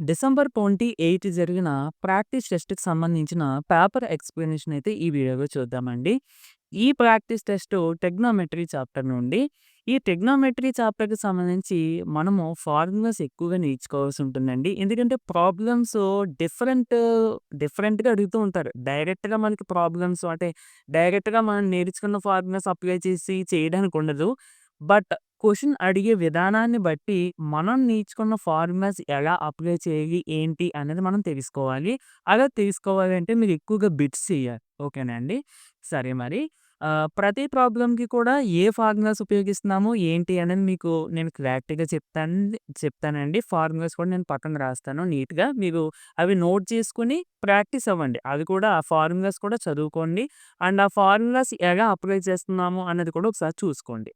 December 28 జరిగిన practice టెస్ట్‌కి సంబంధించిన పేపర్ ఎక్స్‌ప్లనేషన్ అయితే ఈ వీడియోలో చూద్దామండి. ఈ ప్రాక్టీస్ టెస్టు ట్రిగ్నోమెట్రీ చాప్టర్ నుండి. ఈ ట్రిగ్నోమెట్రీ చాప్టర్‌కి సంబంధించి మనము ఫార్ములాస్ ఎక్కువగా నేర్చుకోవాల్సి ఉంటుందండి. ఎందుకంటే ప్రాబ్లమ్స్ డిఫరెంట్ డిఫరెంట్‌గా అడుగుతూ ఉంటారు. డైరెక్ట్‌గా మనకి ప్రాబ్లమ్స్ అంటే డైరెక్ట్‌గా మనం నేర్చుకున్న ఫార్ములాస్ అప్లై చేసి చేయడానికి ఉండదు. బట్ క్వెషన్ అడిగే విధానాన్ని బట్టి మనం నేర్చుకున్న ఫార్ములాస్ ఎలా అప్లై చేయాలి, ఏంటి అనేది మనం తెలుసుకోవాలి. అలా తెలుసుకోవాలి అంటే మీరు ఎక్కువగా బిట్స్ చేయాలి. ఓకేనా అండి? సరే మరి ప్రతి ప్రాబ్లమ్‌కి కూడా ఏ ఫార్ములాస్ ఉపయోగిస్తున్నాము, ఏంటి అనేది మీకు నేను క్లారిటీగా చెప్తానండి. ఫార్ములాస్ కూడా నేను పక్కన రాస్తాను నీట్‌గా. మీరు అవి నోట్ చేసుకొని ప్రాక్టీస్ అవ్వండి. అది కూడా ఆ ఫార్ములాస్ కూడా చదువుకోండి. అండ్ ఆ ఫార్ములాస్ ఎలా అప్లై చేస్తున్నాము అన్నది కూడా ఒకసారి చూసుకోండి.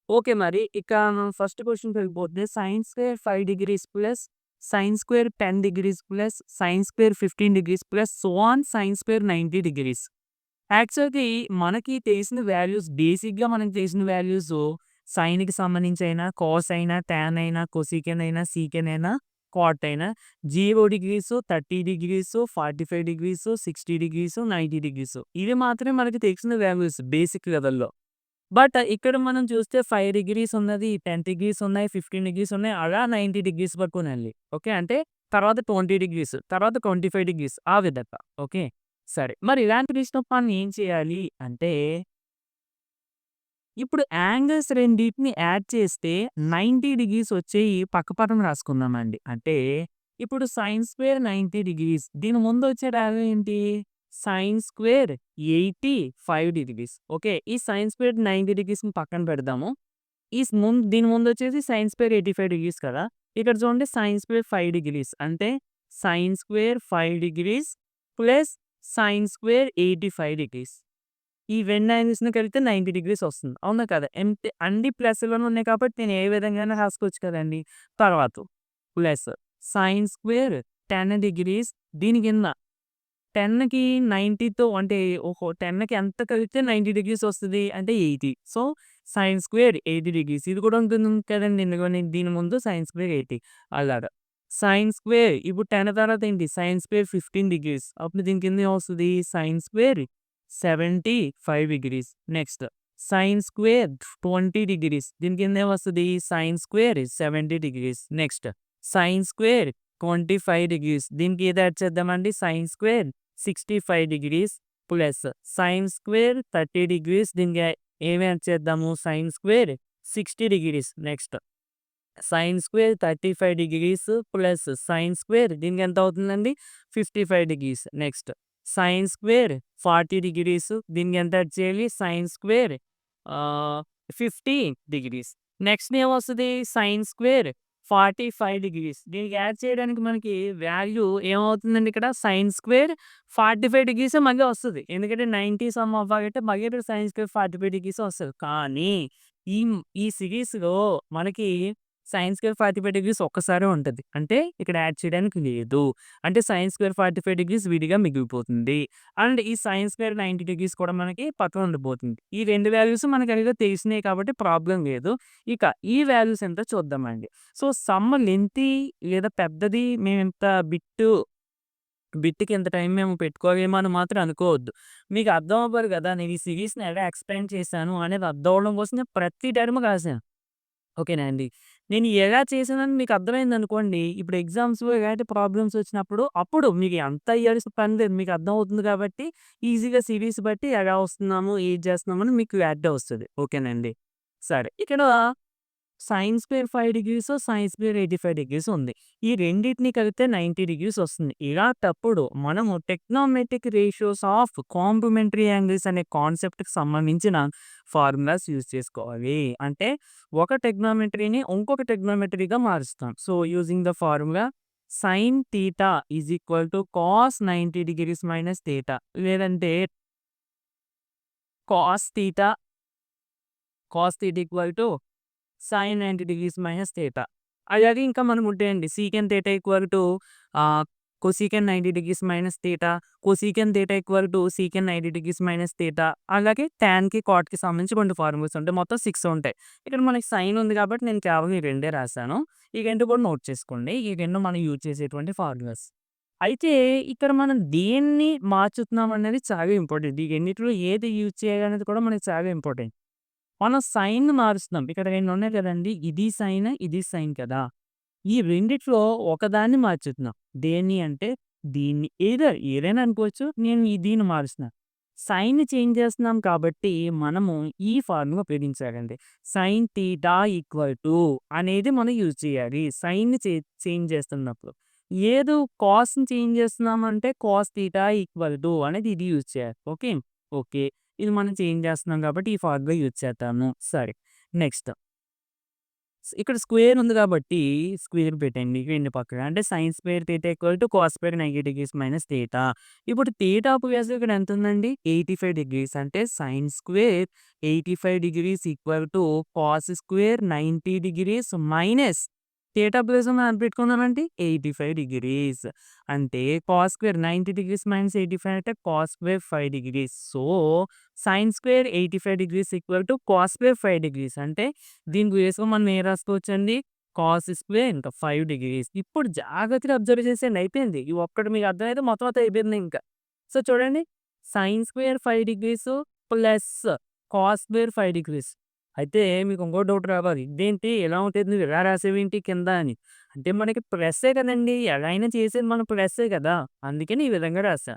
ఓకే. మరి ఇక మనం ఫస్ట్ క్వెషన్‌కెళ్ళిపోతే sine square 5 degrees plus sine square 10 degrees plus sine square 15 degrees plus so on sine square 90 degrees. యాక్చువల్‌గా మనకి తెలిసిన వాల్యూస్ బేసిక్‌గా మనకు తెలిసిన వాల్యూస్ సైన్‌కి సంబంధించి అయినా, కాస్ అయినా, టాన్ అయినా, కొసీకెన్ అయినా, సీకెన్ అయినా, కాట్ అయినా 0 degrees, 30 degrees, 45 degrees, 60 degrees, 90 degrees. ఇవి మాత్రమే మనకు తెలిసిన వాల్యూస్ బేసిక్ లెవెల్‌లో. బట్ ఇక్కడ మనం చూస్తే 5 డిగ్రీస్ ఉన్నది, 10 డిగ్రీస్ ఉన్నాయి, 15 డిగ్రీస్ ఉన్నాయి. అలా 90 డిగ్రీస్ వరకునండి. ఓకే. అంటే తర్వాత 20 డిగ్రీస్, తర్వాత 25 డిగ్రీస్ ఆ విధంగా. ఓకే. సరే. మరి ఇలాంటి తెలిసినప్పుడు మనం ఏం చేయాలి అంటే, ఇప్పుడు యాంగిల్స్ రెండిటిని యాడ్ చేస్తే 90 డిగ్రీస్ వచ్చేయి పక్కపక్కన రాసుకుందామండి. అంటే ఇప్పుడు సైన్ స్క్వేర్ 90 డిగ్రీస్ దీని ముందు వచ్చే వాల్యూ ఏంటి? Sign square 85 degrees. ఓకే. ఈ సైన్ స్క్వేర్ 90 డిగ్రీస్‌ని పక్కన పెడదాము. దీని ముందొచ్చేసి సైన్ స్క్వేర్ 85 డిగ్రీస్ కదా! ఇక్కడ చూడండి సైన్ స్క్వేర్ 5 డిగ్రీస్ అంటే sine square 5 degrees plus sine square 85 degrees. ఈ 2 యాంగిల్స్‌ని కలిపితే 90 డిగ్రీస్ వస్తుంది. అవునా కదా! అన్ని ప్లస్‌లోనే ఉన్నాయి కాబట్టి నేను ఏ విధంగానైనా రాసుకోవచ్చు కదండీ! తర్వాత ప్లస్ సైన్ స్క్వేర్ 10 డిగ్రీస్ దీని కింద 10కి 90తో అంటే 10కి ఎంత కలిపితే 90 డిగ్రీస్ వస్తది అంటే 80. సో, సైన్ స్క్వేర్ 80 డిగ్రీస్ ఇది కూడా ఉంటుంది కదండీ! ఇదిగోని దీని ముందు సైన్ స్క్వేర్ 80 అలాగా. సైన్ స్క్వేర్ ఇప్పుడు 10 తర్వాత ఏంటి సైన్ స్క్వేర్ 15 డిగ్రీస్ అప్పుడు దీని కింద ఏమొస్తది sine square 75 degrees. Next sine square 20 degrees దీని కింద ఏమొస్తది sine square 70 degrees. Next sine square 25 degrees దీనికి ఏది యాడ్ చేద్దామండి sine square 65 degrees plus sine square 30 degrees దీనికి ఏమి యాడ్ చేద్దాము sine square 60 degrees. Next sine square 35 degrees plus sine square దీనికి ఎంత అవుతుందండి 55 degrees. Next sine square 40 degrees దీనికి ఎంత యాడ్ చేయాలి సైన్ స్క్వేర్ 50 డిగ్రీస్. నెక్స్ట్ ఏమొస్తది సైన్ స్క్వేర్ 45 డిగ్రీస్ దీనికి యాడ్ చేయడానికి మనకి వాల్యూ ఏమవుతుందండి ఇక్కడ సైన్ స్క్వేర్ 45 డిగ్రీసే మళ్ళీ వస్తది. ఎందుకంటే 90 సమ్ అవ్వాలంటే మళ్ళీ ఇక్కడ సైన్ స్క్వేర్ 45 డిగ్రీసే వస్తది. కానీ ఈ ఈ సిరీస్‌లో మనకి సైన్ స్క్వేర్ 45 డిగ్రీస్ ఒక్కసారే ఉంటది. అంటే ఇక్కడ యాడ్ చేయడానికి లేదు. అంటే సైన్ స్క్వేర్ 45 డిగ్రీస్ విడిగా మిగిలిపోతుంది. అండ్ ఈ సైన్ స్క్వేర్ 90 డిగ్రీస్ కూడా మనకి పక్కన ఉండిపోతుంది. ఈ 2 వాల్యూస్ మనకు ఎలాగో తెలిసినయి కాబట్టి ప్రాబ్లమ్ లేదు. ఇక ఈ వాల్యూస్ ఎంతో చూద్దామండి. సో, సమ్ లెంగ్తీ లేదా పెద్దది మేమింత బిట్‌కి ఇంత టైం మేము పెట్టుకోలేము అని మాత్రం అనుకోవద్దు. మీకు అర్థం అవ్వాలి కదా! నేను ఈ సిరీస్‌ని ఎలా ఎక్స్‌ప్లెయిన్ చేశాను అనేది అర్థం అవ్వడం కోసం నేను ప్రతి టర్మ్ రాసాను. ఓకేనా అండి. నేను ఎలా చేశానని మీకు అర్థమైందనుకోండి, ఇప్పుడు ఎగ్జామ్స్‌లో ఎలాంటి ప్రాబ్లమ్స్ వచ్చినప్పుడు అప్పుడు మీకు అంత ఇయ్యాల్సిన పని లేదు. మీకు అర్థమవుతుంది కాబట్టి ఈజీగా సిరీస్ బట్టి ఎలా వస్తున్నాము, ఏది చేస్తున్నామని మీకు క్లారిటీ వస్తది. ఓకేనండి. సరే ఇక్కడ sine square 5 degrees, sine square 85 degrees ఉంది. ఈ రెండిటిని కలిపితే 90 డిగ్రీస్ వస్తుంది. ఇలాంటప్పుడు మనము trigonometric ratios of complementary angles అనే కాన్సెప్ట్‌కి సంబంధించిన ఫార్ములాస్ యూజ్ చేసుకోవాలి. అంటే ఒక టెక్నోమెట్రీని ఇంకొక టెక్నోమెట్రీగా మారుస్తాం. So, using the formula sine theta is equal to cos 90 degrees minus theta లేదంటే cos theta equal to sine 90 degrees minus theta. అలాగే ఇంకా మనకు ఉంటాయండి. Secant theta equal to ah, cosecant 90 degrees minus theta, cosecant theta equal to secant 90 degrees minus theta, అలాగే టాన్‌కి, కాట్‌కి సంబంధించి 2 formulas ఉంటాయి. మొత్తం 6 ఉంటాయి. ఇక్కడ మనకి సైన్ ఉంది కాబట్టి నేను కేవలం ఈ రెండే రాసాను. ఈ 2 కూడా నోట్ చేసుకోండి. ఈ 2 మనం యూజ్ చేసేటువంటి ఫార్ములాస్. అయితే ఇక్కడ మనం దేన్ని మార్చుతున్నాం అనేది చాలా ఇంపార్టెంట్. ఈ రెండిట్లో ఏది యూజ్ చేయాలనేది కూడా మనకి చాలా ఇంపార్టెంట్. మనం సైన్‌ని మారుస్తున్నాం. ఇక్కడ 2 ఉన్నాయి కదండీ! ఇది సైన్, ఇది సైన్ కదా! ఈ రెండిట్లో ఒకదాన్ని మార్చుతున్నాం. దేన్ని అంటే దీన్ని. ఏదైనా అనుకోవచ్చు. నేను దీన్ని మారుస్తున్నా. సైన్‌ని చేంజ్ చేస్తున్నాం కాబట్టి మనము ఈ ఫార్ములా ఉపయోగించాలండి. సైన్ థీటా ఈక్వల్ టు అనేది మనం యూజ్ చేయాలి. సైన్‌ని చేంజ్ చేస్తున్నప్పుడు. లేదు కాస్‌ని చేంజ్ చేస్తున్నామంటే కాస్ థీటా ఈక్వల్ టు అనేది ఇది యూజ్ చేయాలి. ఓకే. ఓకే. ఇది మనం చేంజ్ చేస్తున్నాం కాబట్టి ఈ ఫార్ములా యూజ్ చేద్దాము. సరే. నెక్స్ట్ ఇక్కడ స్క్వేర్ ఉంది కాబట్టి స్క్వేర్ పెట్టండి రెండు పక్కన. అంటే sine square theta equal to cos square 90 degrees minus theta. ఇప్పుడు థీటా ప్లస్ ఇక్కడ ఎంత ఉందండి? 85 డిగ్రీస్. అంటే sine square 85 degrees equal to cos square 90 degrees minus theta plus మనం పెట్టుకున్నామంటే 85 డిగ్రీస్. అంటే కాస్ స్క్వేర్ 90 డిగ్రీస్ మైనస్ 85 అంటే cos square 5 degrees. So sine square 85 degrees equal to cos square 5 degrees. అంటే దీని బేస్‌గా మనం ఏం రాసుకోవచ్చండి? కాస్ స్క్వేర్ ఇంకా 5 డిగ్రీస్. ఇప్పుడు జాగ్రత్తగా అబ్జర్వ్ చేసేయండి అయిపోయింది. ఈ ఒక్కటి మీకు అర్థమైతే మొత్తం అంతా అయిపోయింది ఇంకా. సో చూడండి sign square 5 degrees plus cos square 5 degrees. అయితే మీకు ఇంకో డౌట్ రావాలి. ఇదేంటి ఇలా ఉంటది నువ్వు ఇలా రాసావేంటి కింద అని. అంటే మనకి ప్లస్సే కదండీ! ఎలా అయినా చేసేది మనం ప్లస్సే కదా! అందుకని ఈ విధంగా రాసా.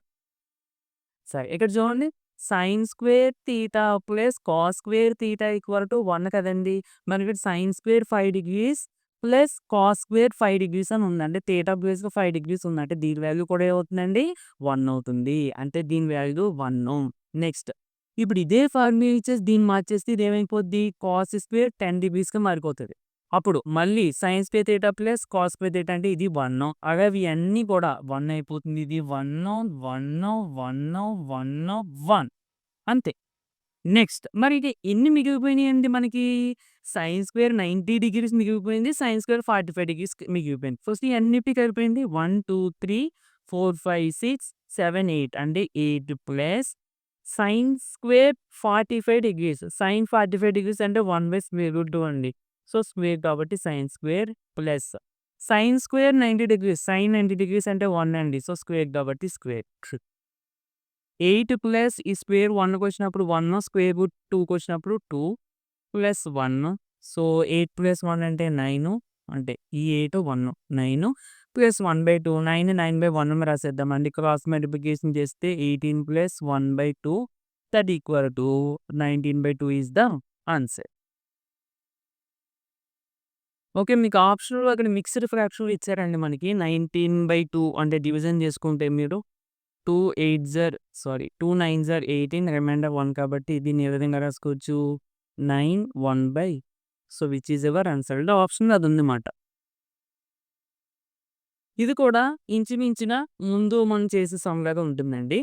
సరే ఇక్కడ చూడండి sign square theta plus cos square theta equal to 1 కదండీ! మరి ఇక్కడ sine square 5 degrees plus cos square 5 degrees అని ఉంది. అంటే థీటా ప్లస్‌గా 5 డిగ్రీస్ ఉంది. అంటే దీని వాల్యూ కూడా ఏమవుతుందండి? 1 అవుతుంది. అంటే దీని వాల్యూ 1. నెక్స్ట్ ఇప్పుడు ఇదే ఫార్ములా ఇచ్చేసి దీన్ని మార్చేస్తే ఇదేమైపోద్ది? Cos square 10 డిగ్రీస్‌గా మారిపోతది. అప్పుడు మళ్ళీ sign square theta plus cos square theta అంటే ఇది 1. అలాగే ఇయన్నీ కూడా 1 అయిపోతుంది. ఇది 1, 1, 1, 1, 1 అంతే. నెక్స్ట్ మరి ఇది ఎన్ని మిగిలిపోయినాయండి మనకి? సైన్ స్క్వేర్ 90 డిగ్రీస్ మిగిలిపోయింది. సైన్ స్క్వేర్ 45 డిగ్రీస్ మిగిలిపోయింది. ఫస్ట్ ఇయన్నిటికి కలిపేయండి. 1, 2, 3, 4, 5, 6, 7, 8 అంటే 8 plus sine square 45 degrees. Sine 45 degrees అంటే 1/స్క్వేర్ రూట్ 2 అండి. సో, స్క్వేర్ కాబట్టి sine square plus sine square 90 degrees. Sine 90 degrees అంటే 1 అండి. సో, స్క్వేర్ కాబట్టి స్క్వేర్. 8 ప్లస్ ఈ స్క్వేర్ 1కొచ్చినప్పుడు 1, స్క్వేర్ రూట్ 2కొచ్చినప్పుడు 2 ప్లస్ 1. సో, 8 ప్లస్ 1 అంటే 9 అంటే ఈ 8, 1 9 ప్లస్ 1/2 9, 9/1 రాసేద్దామండి. క్రాస్ మల్టిప్లికేషన్ చేస్తే 18 plus 1/2 that equal to 19/2 is the answer. Okay. మీకు ఆప్షన్‌లో అక్కడ మిక్స్డ్ ఫ్రాక్షన్‌లో ఇచ్చారండి మనకి. 19/2 అంటే డివిజన్ చేసుకుంటే మీరు 2 9s ఆర్ 18 రిమైండర్ 1 కాబట్టి దీన్ని ఏ విధంగా రాసుకోవచ్చు? 9 1/, so, which is your answer. Option అదుందన్నమాట. ఇది కూడా ఇంచుమించుగా ముందు మనం చేసే సమ్ లాగా ఉంటుందండి.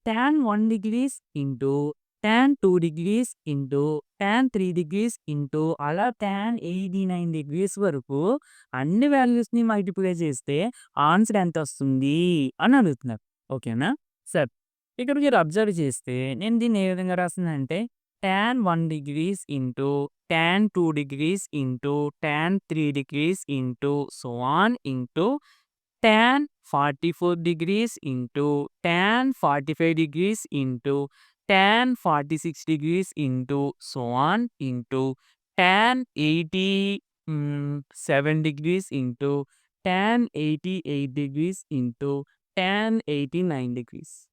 Tan 1 degrees into tan 2 degrees into tan 3 degrees into అలా టాన్ 89 డిగ్రీస్ వరకు అన్ని వాల్యూస్‌ని మల్టిప్లై చేస్తే ఆన్సర్ ఎంతొస్తుంది అని అడుగుతున్నారు. ఓకేనా? సరే. ఇక్కడ మీరు అబ్జర్వ్ చేస్తే నేను దీన్ని ఏ విధంగా రాస్తున్నానంటే tan 1 degrees into tan 2 degrees into tan 3 degrees into so on into tan 44 degrees into tan 45 degrees into tan 46 degrees into so on into tan 87 degrees into tan 88 degrees into tan 89 degrees.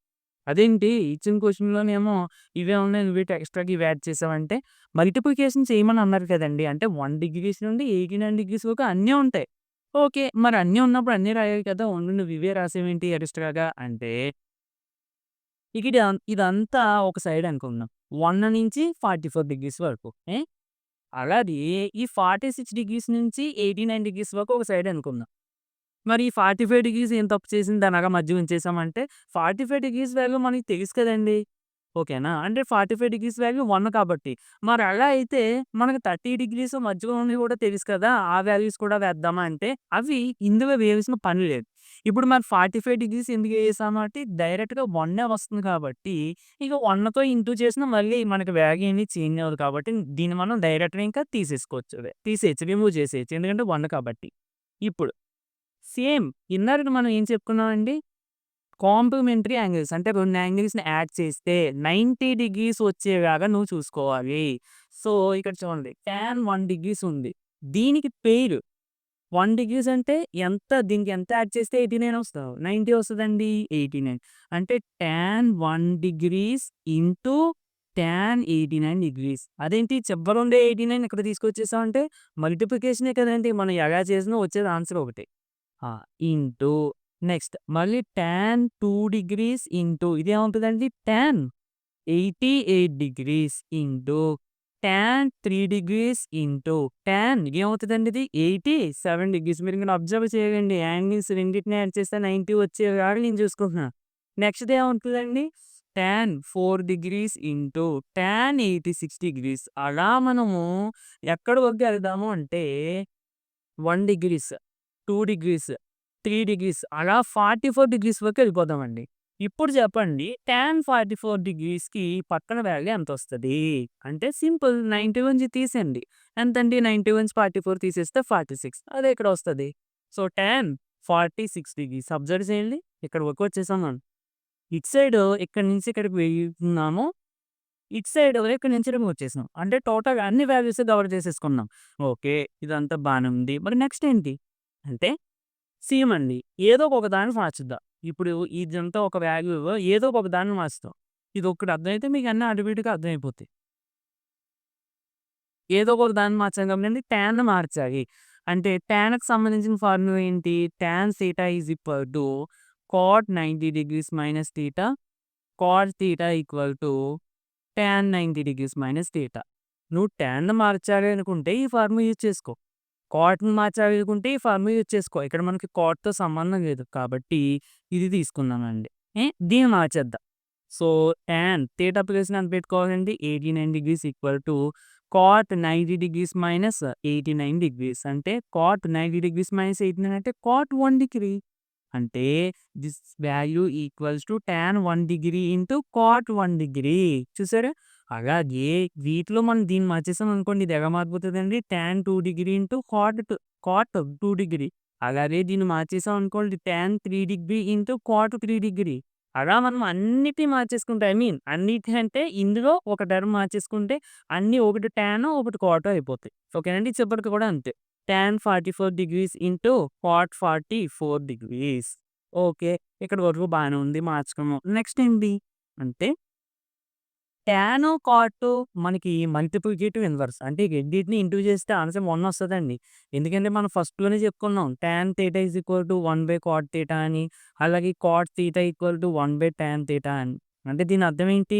అదేంటి ఇచ్చిన క్వెషన్‌లోనేమో ఇవే ఉన్నాయి. నువ్వు ఎక్స్‌ట్రాగా ఇవి add చేసావంటే multiplication చేయమని అన్నారు కదండీ! అంటే 1 డిగ్రీస్ నుండి 89 డిగ్రీస్ వరకు అన్నీ ఉంటాయి. ఓకే. మరి అన్నీ ఉన్నప్పుడు అన్నీ రాయాలి కదా! ఓన్లీ నువ్వు ఇవే రాసావేంటి ఎక్స్‌ట్రాగా అంటే ఇదంతా ఒక సైడ్ అనుకుందాం. 1 నుంచి 44 డిగ్రీస్ వరకు. అలాగే ఈ 46 డిగ్రీస్ నుంచి 89 డిగ్రీస్ వరకు ఒక సైడ్ అనుకుందాం. మరి ఈ 45 డిగ్రీస్ ఏం తప్పు చేసింది దాన్ని అలాగా మధ్య ఉంచేసామంటే 45 డిగ్రీస్ వాల్యూ మనకి తెలుసు కదండీ! ఓకేనా? అంటే 45 డిగ్రీస్ వాల్యూ 1 కాబట్టి. మరి అలా అయితే మనకు 30 డిగ్రీస్ మధ్యలో ఉన్నవి కూడా తెలుసు కదా! ఆ వాల్యూస్ కూడా వేద్దామా అంటే అవి ఇందులో వేయాల్సిన పని లేదు. ఇప్పుడు మరి 45 డిగ్రీస్ ఎందుకు ఏసాము అంటే డైరెక్ట్‌గా 1 వస్తుంది కాబట్టి, ఇక 1తో ఇంటూ చేసినా మళ్ళీ మనకి వాల్యూ ఏమి చేంజ్ అవ్వదు కాబట్టి, దీన్ని మనం డైరెక్ట్‌గా ఇంకా తీసేసుకోవచ్చు. తీసేయొచ్చు. రిమూవ్ చేసేయొచ్చు. ఎందుకంటే 1 కాబట్టి. ఇప్పుడు సేమ్ ఇందాకడ మనం ఏం చెప్పుకున్నామండి? కాంప్లిమెంటరీ యాంగిల్స్ అంటే 2 యాంగిల్స్‌ని యాడ్ చేస్తే 90 డిగ్రీస్ వచ్చేలాగా నువ్వు చూసుకోవాలి. సో, ఇక్కడ చూడండి టాన్ 1 డిగ్రీస్ ఉంది. దీనికి పెయిర్ 1 డిగ్రీస్ అంటే ఎంత దీనికి ఎంత యాడ్ చేస్తే 89 వస్తది. 90 వస్తదండి 89. అంటే tan 1 degrees into tan 89 degrees. అదేంటి చివరుండే 89 ఇక్కడ తీసుకొచ్చేసాం అంటే మల్టిప్లికేషనే కదండీ! మనం ఎలా చేసినా వచ్చేది ఆన్సర్ ఒకటే. ఆ! ఇంటూ నెక్స్ట్ మళ్ళీ టాన్ 2 డిగ్రీస్ ఇంటూ ఇదేమవుతదండి tan 88 degrees into tan 3 degrees into tan ఏమవుతదండి ఇది 87 డిగ్రీస్. మీరు ఇక్కడ అబ్జర్వ్ చేయండి యాంగిల్స్ రెండిటిని యాడ్ చేస్తే 90 వచ్చేలాగా నేను చూసుకుంటున్నా. నెక్స్ట్‌ది ఏమవుతదండి tan 4 degrees into tan 86 degrees. అలా మనము ఎక్కడి వరకు వెళ్దాము అంటే 1 డిగ్రీస్, 2 డిగ్రీస్, 3 డిగ్రీస్ అలా 44 డిగ్రీస్ వరకు వెళ్ళిపోదామండి. ఇప్పుడు చెప్పండి టాన్ 44 డిగ్రీస్‌కి పక్కన వాల్యూ ఎంతొస్తది? అంటే సింపుల్ 90 నుంచి తీసేయండి. ఎంతండి 90 నుంచి 44 తీసేస్తే 46 అదే ఇక్కడ వస్తది. సో, టాన్ 46 డిగ్రీస్ అబ్జర్వ్ చేయండి. ఇక్కడి వరకు వచ్చేసాం మనం. ఇటు సైడు ఇక్కడి నుంచి ఇక్కడికి వెళ్తున్నాము. ఇటు సైడ్ ఇక్కడి నుంచి ఇక్కడికి వచ్చేసాం. అంటే టోటల్‌గా అన్ని వాల్యూస్ కవర్ చేసేసుకున్నాం. ఓకే. ఇదంతా బానే ఉంది. మరి నెక్స్ట్ ఏంటి? అంటే సేమ్ అండి. ఏదో ఒక దాన్ని మార్చుద్దాం. ఇప్పుడు ఇదంతా ఒక వాల్యూ ఏదో ఒక దాన్ని మార్చుతాం. ఇదొక్కటి అర్థమైతే మీకు అన్నీ ఆటోమేటిక్‌గా అర్థమైపోతాయి. ఏదో ఒక దాన్ని మార్చాం కాబట్టి టాన్ మార్చాలి. అంటే టాన్‌కి సంబంధించిన ఫార్ములా ఏంటి? Tan theta is equal to cot 90 degrees minus theta, cot theta equal to tan 90 degrees minus theta. నువ్వు టాన్‌ని మార్చాలి అనుకుంటే ఈ ఫార్ములా యూజ్ చేసుకో. కాట్‌ని మార్చాలి అనుకుంటే ఈ ఫార్ములా యూజ్ చేసుకో. ఇక్కడ మనకి కాట్‌తో సంబంధం లేదు. కాబట్టి ఇది తీసుకుందామండి. దీన్ని మార్చేద్దాం. సో, టాన్ తీటా ప్లేస్‌లో ఎంత పెట్టుకోవాలండి? 89 degrees equal to cot 90 degrees minus 89 డిగ్రీస్. అంటే కాట్ 90 డిగ్రీస్ మైనస్ 89 అంటే కాట్ 1 డిగ్రీ. అంటే this value equals to tan 1 degree into cot 1 degree. చూసారా? అలాగే వీటిలో మనం దీన్ని మార్చేసాం అనుకోండి ఇది ఎలా మారిపోతదండి tan 2 degree into cot 2 degree. అలాగే దీన్ని మార్చేసాం అనుకోండి tan 3 degree into cot 3 degree. అలా మనం అన్నిటిని మార్చేసుకుంటే అన్నిటి అంటే ఇందులో ఒక టర్మ్ మార్చేసుకుంటే అన్నీ ఒకటి టానో, ఒకటి కాటో అయిపోతాయి. ఓకేనండి. చివరికి కూడా అంతే. Tan 44 degrees into cot 44 degrees. Okay. ఇక్కడి వరకు బానే ఉంది. మార్చుకున్నాం. నెక్స్ట్ ఏంటి అంటే టాను, కాటు మనకి మల్టిప్లికేటివ్ ఇన్వర్స్. అంటే ఈ రెండిటిని ఇంటూ చేస్తే ఆన్సర్ 1 వస్తదండి. ఎందుకంటే మనం ఫస్ట్‌లోనే చెప్పుకున్నాం. Tan theta is equal to one by cot theta అని. అలాగే cot theta equal to one by tan theta అని. అంటే దీని అర్థం ఏంటి?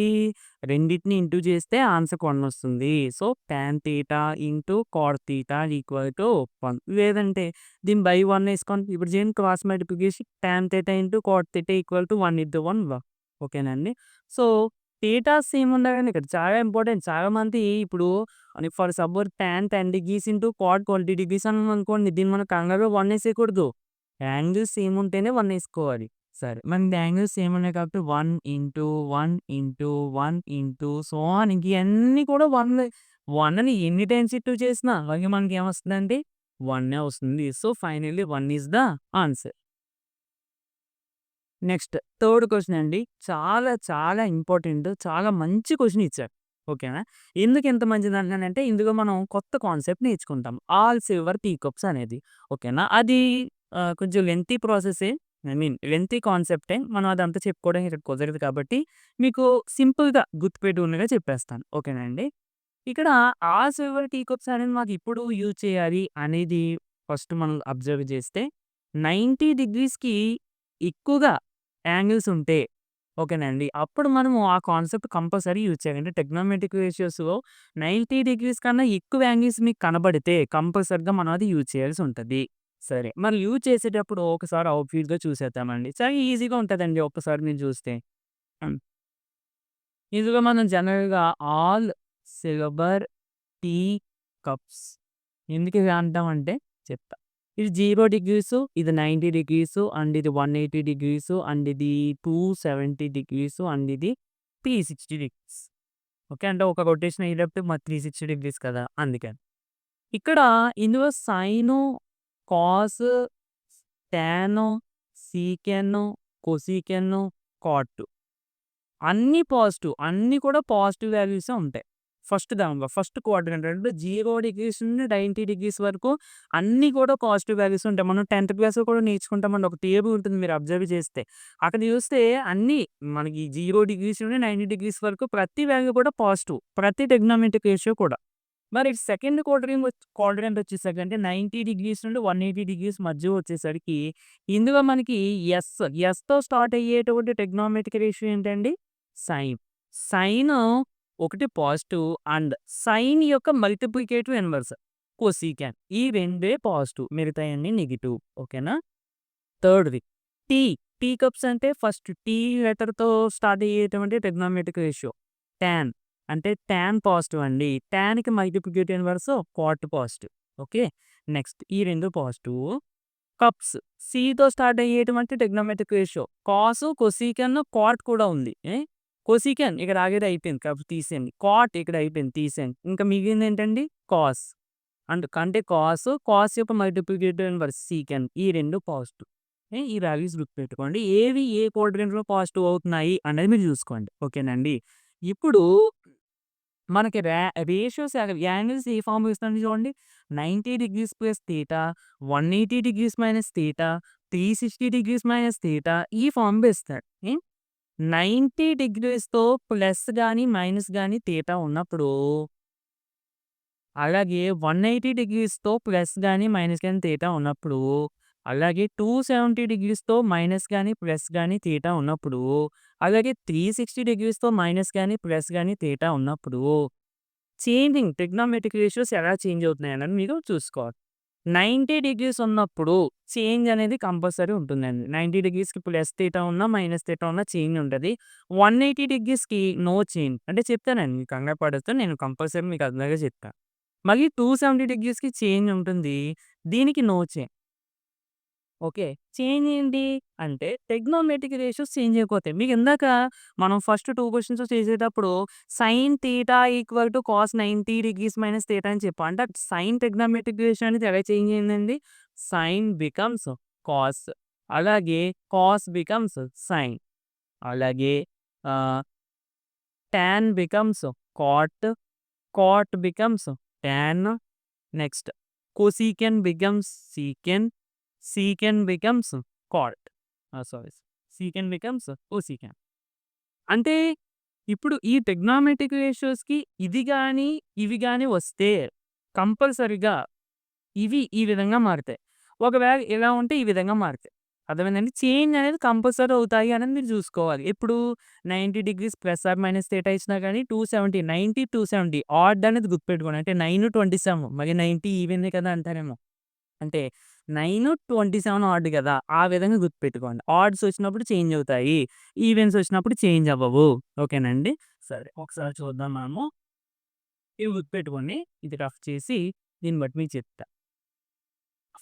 రెండిటిని ఇంటూ చేస్తే ఆన్సర్ 1 వస్తుంది. So, tan theta into cot theta equal to 1. లేదంటే దీన్ని బై 1 ఏసుకోండి. ఇప్పుడు చేయండి cross multiplication. Tan theta into cot theta equal to 1 into 1 ఓకేనండి. సో థీటాస్ ఏముండదండి ఇక్కడ చాలా ఇంపార్టెంట్. చాలా మంది ఇప్పుడు for suppose tan 10 degrees into cot 20 degrees అన్నామనుకోండి. దీన్ని మనం కంగారుగా 1 ఏసేయకూడదు. యాంగిల్స్ సేమ్ ఉంటేనే 1 ఏసుకోవాలి. సరే. మనకి యాంగిల్స్ సేమ్ ఉన్నాయి కాబట్టి 1 into 1 into 1 into so on ఇంక ఇయన్నీ కూడా 1ని ఎన్ని టైమ్స్ ఇంటూ చేసినా అలాగే మనకేమొస్తదండి 1 వస్తుంది. So, finally 1 is the answer. Next third question అండి. చాలా చాలా ఇంపార్టెంట్. చాలా మంచి క్వెషన్ ఇచ్చారు. ఓకేనా? ఎందుకు ఇంత మంచిదంటున్నానంటే ఇందులో మనం కొత్త కాన్సెప్ట్ నేర్చుకుంటాం. ఆల్ సిల్వర్ టీ కప్స్ అనేది. ఓకేనా? అది కొంచెం లెంతీ ప్రాసెసే. లెంతీ కాన్సెప్టే. మనం అదంతా చెప్పుకోవడం ఇక్కడ కుదరదు కాబట్టి మీకు సింపుల్‌గా గుర్తుపెట్టుకునేలా చెప్పేస్తాను. ఓకేనా అండి? ఇక్కడ ఆల్ సిల్వర్ టీ కప్స్ అనేది మాకు ఎప్పుడు యూజ్ చేయాలి అనేది ఫస్ట్ మనం అబ్జర్వ్ చేస్తే 90 డిగ్రీస్‌కి ఎక్కువగా యాంగిల్స్ ఉంటే ఓకేనండి. అప్పుడు మనము ఆ కాన్సెప్ట్ కంపల్సరీ యూజ్ చేయాలి. అంటే ట్రిగ్నోమెట్రిక్ రేషియోస్‌లో 90 డిగ్రీస్ కన్నా ఎక్కువ యాంగిల్స్ మీకు కనబడితే కంపల్సరీగా మనం అది యూజ్ చేయాల్సి ఉంటది. సరే. మరి యూజ్ చేసేటప్పుడు ఒకసారి అవుట్‌ఫిట్‌గా చూసేద్దామండి. చాలా ఈజీగా ఉంటదండి ఒక్కసారి మీరు చూస్తే. హ్మ్. ఇదిగో మనం జనరల్‌గా ఆల్ సిల్వర్ టీ కప్స్ ఎందుకు ఇలా అంటామంటే చెప్తా. ఇది 0 డిగ్రీస్, ఇది 90 డిగ్రీస్ అండ్ ఇది 180 డిగ్రీస్ అండ్ ఇది 270 డిగ్రీస్ అండ్ ఇది 360 డిగ్రీస్. ఓకే. అంటే ఒక రొటేషన్ అయ్యేటప్పుడు మరి 360 డిగ్రీస్ కదా! అందుకని. ఇక్కడ ఇందులో సైను, కాసు, టాను, సీకెను, కొసీకెను, కాట్ అన్నీ పాజిటివ్. అన్నీ కూడా పాజిటివ్ వాల్యూసే ఉంటాయి. ఫస్ట్ క్వాడ్రంట్ అంటే 0 డిగ్రీస్ నుండి 90 డిగ్రీస్ వరకు అన్నీ కూడా పాజిటివ్ వాల్యూస్ ఉంటాయి. మనం 10థ్ క్లాస్‌లో కూడా నేర్చుకుంటామండి. ఒక టేబుల్ ఉంటుంది మీరు అబ్జర్వ్ చేస్తే. అక్కడ చూస్తే అన్నీ మనకి 0 డిగ్రీస్ నుండి 90 డిగ్రీస్ వరకు ప్రతి వాల్యూ కూడా పాజిటివ్. ప్రతి ట్రిగ్నోమెట్రిక్ రేషియో కూడా. మరి సెకండ్ క్వాడ్రంట్ వచ్చేసరికి 90 డిగ్రీస్ నుండి 180 డిగ్రీస్ మధ్య వచ్చేసరికి ఇందులో మనకి ఎస్‌తో స్టార్ట్ అయ్యేటువంటి ట్రిగ్నోమెట్రిక్ రేషియో ఏంటండి? సైన్. సైన్ ఒకటి పాజిటివ్ అండ్ సైన్ యొక్క మల్టిప్లికేటివ్ ఇన్వర్స్ కొసీకాన్. ఈ రెండే పాజిటివ్. మిగతాయన్నీ నెగెటివ్. ఓకేనా? థర్డ్‌ది టీ. టీ కప్స్ అంటే ఫస్ట్ టీ లెటర్‌తో స్టార్ట్ అయ్యేటువంటి ట్రిగ్నోమెట్రిక్ రేషియో. టాన్ అంటే టాన్ పాజిటివ్ అండి. టాన్‌కి multiplicative inverse cot positive. Okay. Next ఈ 2 పాజిటివ్. కప్స్ సీతో స్టార్ట్ అయ్యేటువంటి trigonometric ratio. Cos, cosecant, cot కూడా ఉంది. కొసీకన్ ఇక్కడ ఆగేది అయిపోయింది కాబట్టి తీసేయండి. కాట్ ఇక్కడ అయిపోయింది తీసేయండి. ఇంకా మిగిలింది ఏంటండి? కాస్. అంటే కాస్ యొక్క మల్టిప్లికేటివ్ ఇన్వర్స్ సీకన్. ఈ 2 పాజిటివ్. ఈ వాల్యూస్ గుర్తుపెట్టుకోండి. ఏవి ఏ క్వాడ్రంట్‌లో పాజిటివ్ అవుతున్నాయి అనేది మీరు చూసుకోండి. ఓకేనండి. ఇప్పుడు మనకి రేషియోస్ యాంగిల్స్ ఏ ఫార్మ్‌లో ఇస్తాడు చూడండి. 90 degrees plus theta, 180 degrees minus theta, 360 degrees minus theta ఈ ఫార్మ్‌లో ఇస్తాడు. 90 డిగ్రీస్‌తో ప్లస్ గాని, మైనస్ గాని థీటా ఉన్నప్పుడు, అలాగే 180 డిగ్రీస్‌తో ప్లస్ గాని, మైనస్ గాని థీటా ఉన్నప్పుడు, అలాగే 270 డిగ్రీస్‌తో మైనస్ గాని, ప్లస్ గాని థీటా ఉన్నప్పుడు, అలాగే 360 డిగ్రీస్‌తో మైనస్ గాని, ప్లస్ గాని థీటా ఉన్నప్పుడు ట్రిగ్నోమెట్రిక్ రేషియోస్ ఎలా చేంజ్ అవుతున్నాయన్నది మీరు చూసుకోవాలి. 90 డిగ్రీస్ ఉన్నప్పుడు చేంజ్ అనేది కంపల్సరీ ఉంటుందండి. 90 డిగ్రీస్‌కి ప్లస్ థీటా ఉన్నా, మైనస్ థీటా ఉన్నా చేంజ్ ఉంటది. 180 డిగ్రీస్‌కి నో చేంజ్. అంటే చెప్తానండి మీకు కంగారు పడొద్దు. నేను కంపల్సరీ మీకు అర్థమయ్యేలా చెప్తా. మళ్ళీ 270 డిగ్రీస్‌కి చేంజ్ ఉంటుంది. దీనికి నో చేంజ్. ఓకే. చేంజ్ ఏంటి? అంటే ట్రిగ్నోమెట్రిక్ రేషియోస్ చేంజ్ అయిపోతాయి. మీకు ఇందాక మనం ఫస్ట్ 2 క్వెషన్స్ చేసేటప్పుడు sign theta equal to cos 90 degrees minus theta అని చెప్పాం. అంటే సైన్ ట్రిగ్నోమెట్రిక్ రేషియో అనేది ఎలా చేంజ్ అయిందండి? Sine becomes cos. అలాగే కాస్ బికమ్స్ సైన్. అలాగే ah, tan becomes cot. Cot becomes tan. Next cosecant becomes secant. Secant becomes cot. Sorry. Secant becomes cosecant. అంటే ఇప్పుడు ఈ ట్రిగ్నోమెట్రిక్ రేషియోస్‌కి ఇది గాని, ఇవి గాని వస్తే కంపల్సరీగా ఇవి ఈ విధంగా మారుతాయి. ఒకవేళ ఇలా ఉంటే ఈ విధంగా మారుతాయి. అర్థమైందండి? చేంజ్ అనేది కంపల్సరీ అవుతాయి అనేది మీరు చూసుకోవాలి. ఎప్పుడు 90 degrees plus or minus theta ఇచ్చినా గాని 270 90, 270 ఆడ్ అనేది గుర్తుపెట్టుకోండి. అంటే 9, 27 మరి 90 ఈవెనే కదా అంటారేమో. అంటే 9, 27 ఆడ్ కదా! ఆ విధంగా గుర్తుపెట్టుకోండి. ఆడ్స్ వచ్చినప్పుడు చేంజ్ అవుతాయి. ఈవెన్స్ వచ్చినప్పుడు చేంజ్ అవ్వవు. ఓకేనండి? సరే. ఒకసారి చూద్దాం మనము. ఇవి గుర్తుపెట్టుకోండి. ఇది రఫ్ చేసి దీన్ని బట్టి మీకు చెప్తా.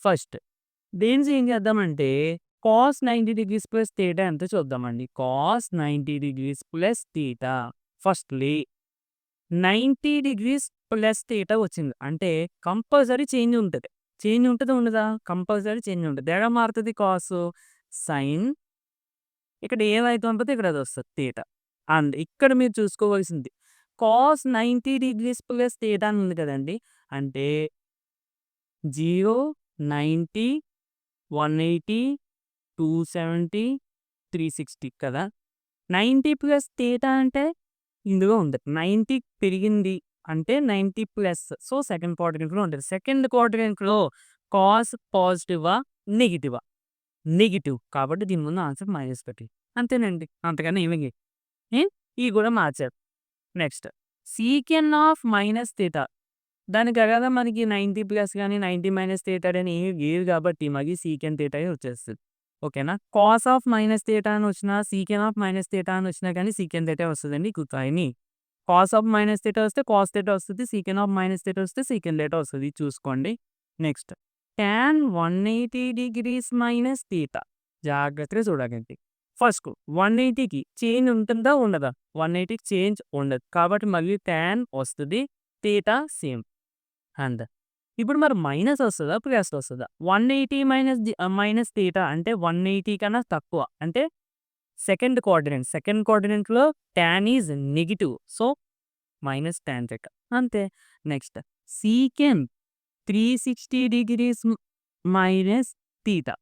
ఫస్ట్ దేన్ని చేంజ్ చేద్దామంటే కాస్ 90 డిగ్రీస్ ప్లస్ థీటా ఎంతో చూద్దామండి. Cos 90 degrees plus theta. Firstly 90 degrees plus theta వచ్చింది. అంటే కంపల్సరీ చేంజ్ ఉంటది. చేంజ్ ఉంటదా? ఉండదా? కంపల్సరీ చేంజ్ ఉంటది. ఎలా మారుతది కాసు? సైన్ ఇక్కడ ఏమైతే ఉంటదో ఇక్కడ అదొస్తది థీటా. అండ్ ఇక్కడ మీరు చూసుకోవాల్సింది కాస్ 90 డిగ్రీస్ ప్లస్ థీటా అని ఉంది కదండీ! అంటే 0, 90, 180, 270, 360 కదా! 90 ప్లస్ థీటా అంటే ఇందులో ఉంది. 90 పెరిగింది అంటే 90 ప్లస్. సో, సెకండ్ క్వాడ్రంట్‌లో ఉంటది. సెకండ్ క్వాడ్రంట్‌లో కాస్ పాజిటివా? నెగెటివా? నెగెటివ్. కాబట్టి దీని ముందు ఆన్సర్ మైనస్ పెట్టేయి. అంతేనండి. అంతకన్నా ఏమి ఇవి కూడా మార్చారు. Next సీకెన్ of minus theta. దానికి ఎలాగా మనకి 90 ప్లస్ గాని, 90 మైనస్ థీటా అని ఏమి లేదు కాబట్టి మళ్ళీ సీకెన్ థీటాయే వచ్చేస్తది. ఓకేనా? కాస్ ఆఫ్ మైనస్ థీటా అని వచ్చినా, సీకెన్ ఆఫ్ మైనస్ థీటా అని వచ్చినా కానీ సీకెన్ థీటా వస్తదండి. గుర్తుని కాస్ ఆఫ్ మైనస్ థీటా వస్తే కాస్ థీటా వస్తది. సీకెన్ ఆఫ్ మైనస్ థీటా వస్తే సీకెన్ థీటా వస్తది. ఇది చూసుకోండి. Next tan 180 degrees minus theta. జాగ్రత్తగా చూడగండి. ఫస్ట్ 180కి చేంజ్ ఉంటుందా? ఉండదా? 180కి చేంజ్ ఉండదు. కాబట్టి మళ్ళీ tan వస్తది. Theta same. అంతే. ఇప్పుడు మరి మైనస్ వస్తదా? ప్లస్ వస్తదా? 180 మైనస్ తీటా అంటే 180 కన్నా తక్కువ. అంటే సెకండ్ క్వాడ్రంట్. సెకండ్ క్వాడ్రంట్‌లో tan is negative. So, minus tan theta. అంతే. Next secant 360 degrees minus theta.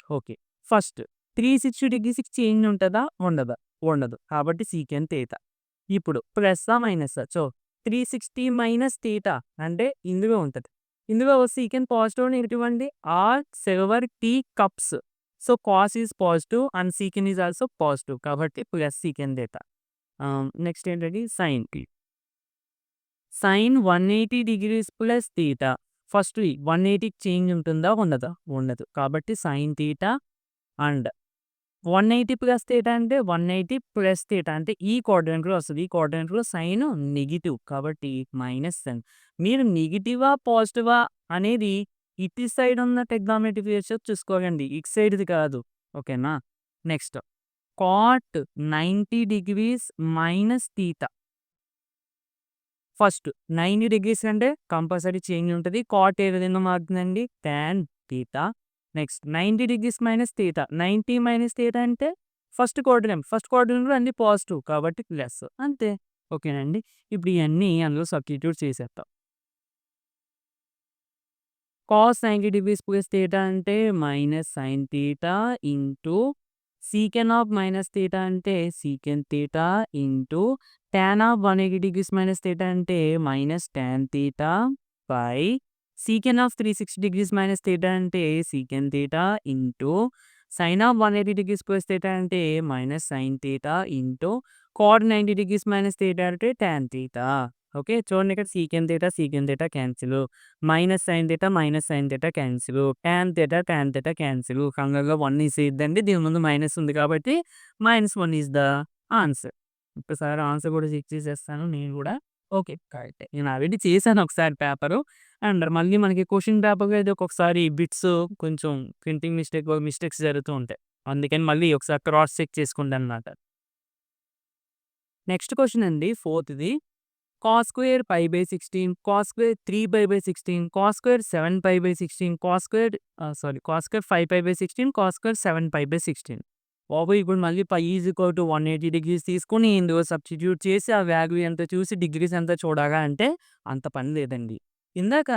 Okay. First 360 డిగ్రీస్‌కి చేంజ్ ఉంటదా? ఉండదా? ఉండదు. కాబట్టి సీకెంట్ తీటా. ఇప్పుడు ప్లస్సా? మైనస్సా? 360 మైనస్ తీటా అంటే ఇందులో ఉంటది. ఇందులో సీకెంట్ పాజిటివ్, నెగెటివ్ అండి. Or silver tea cups. So, cos is positive and secant is also positive. కాబట్టి ప్లస్ సీకెంట్ తీటా. నెక్స్ట్ ఏంటండి? Sine. Sine 180 degrees plus theta. First 180కి చేంజ్ ఉంటుందా? ఉండదా? ఉండదు. కాబట్టి sine theta and 180 plus theta అంటే 180 plus theta అంటే ఈ క్వాడ్రంట్‌లో వస్తది. ఈ క్వాడ్రంట్‌లో సైన్ నెగెటివ్. కాబట్టి మైనస్ సైన్. మీరు నెగెటివా? పాజిటివా? అనేది ఇటు సైడ్ ఉన్న ట్రిగ్నోమెట్రిక్ ఫీచర్స్ చూసుకోకండి. ఇటు సైడ్‌ది కాదు. ఓకేనా? Next cot 90 degrees minus theta. First 90 degrees అంటే కంపల్సరీ చేంజ్ ఉంటది. కాట్ ఏ విధంగా మారుతుందండి? Tan theta. Next 90 degrees minus theta. 90 minus theta అంటే ఫస్ట్ క్వాడ్రంట్. ఫస్ట్ క్వాడ్రంట్‌లో అన్నీ పాజిటివ్ కాబట్టి ప్లస్. అంతే. ఓకేనండి. ఇప్పుడు ఇయన్నీ అందులో సబ్స్టిట్యూట్ చేసేద్దాం. కాస్ 90 డిగ్రీస్ ప్లస్ తీటా అంటే minus sine theta into secant of minus theta అంటే secant theta into tan of 180 degrees minus theta అంటే minus tan theta by secant of 360 degrees minus theta అంటే secant theta into sine of 180 degrees plus theta అంటే minus sine theta into cot 90 degrees minus theta అంటే tan theta. Okay. చూడండి ఇక్కడ secant theta cancel. Minus sine theta cancel. Tan theta cancel. కంగారుగా 1 తీసేయొద్దండి. దీని ముందు minus ఉంది కాబట్టి -1 ఈస్ ద ఆన్సర్. ఒక్కసారి ఆన్సర్ కూడా చెక్ చేసేస్తాను నేను కూడా. ఓకే. కరెక్టే. నేను ఆల్రెడీ చేశాను ఒకసారి పేపరు. అండ్ మళ్ళీ మనకి క్వెషన్ పేపర్‌లో అయితే ఒక్కొక్కసారి బిట్స్ కొంచెం ప్రింటింగ్ మిస్టేక్స్ జరుగుతూ ఉంటాయి. అందుకని మళ్ళీ ఒకసారి క్రాస్ చెక్ చేసుకుంటానన్నమాట. నెక్స్ట్ క్వెషన్ అండి ఫోర్త్‌ది. Cos square pi by 16, cos square 3 pi by 16, cos square 7 pi by 16, cos square 5 pi by 16, cos square 7 pi by 16. బాబోయ్! ఇప్పుడు మళ్ళీ pi is equal to 180 degrees తీసుకొని ఇందులో సబ్స్టిట్యూట్ చేసి ఆ వాల్యూ ఎంత చూసి డిగ్రీస్ ఎంత చూడాలా అంటే అంత పని లేదండి. ఇందాక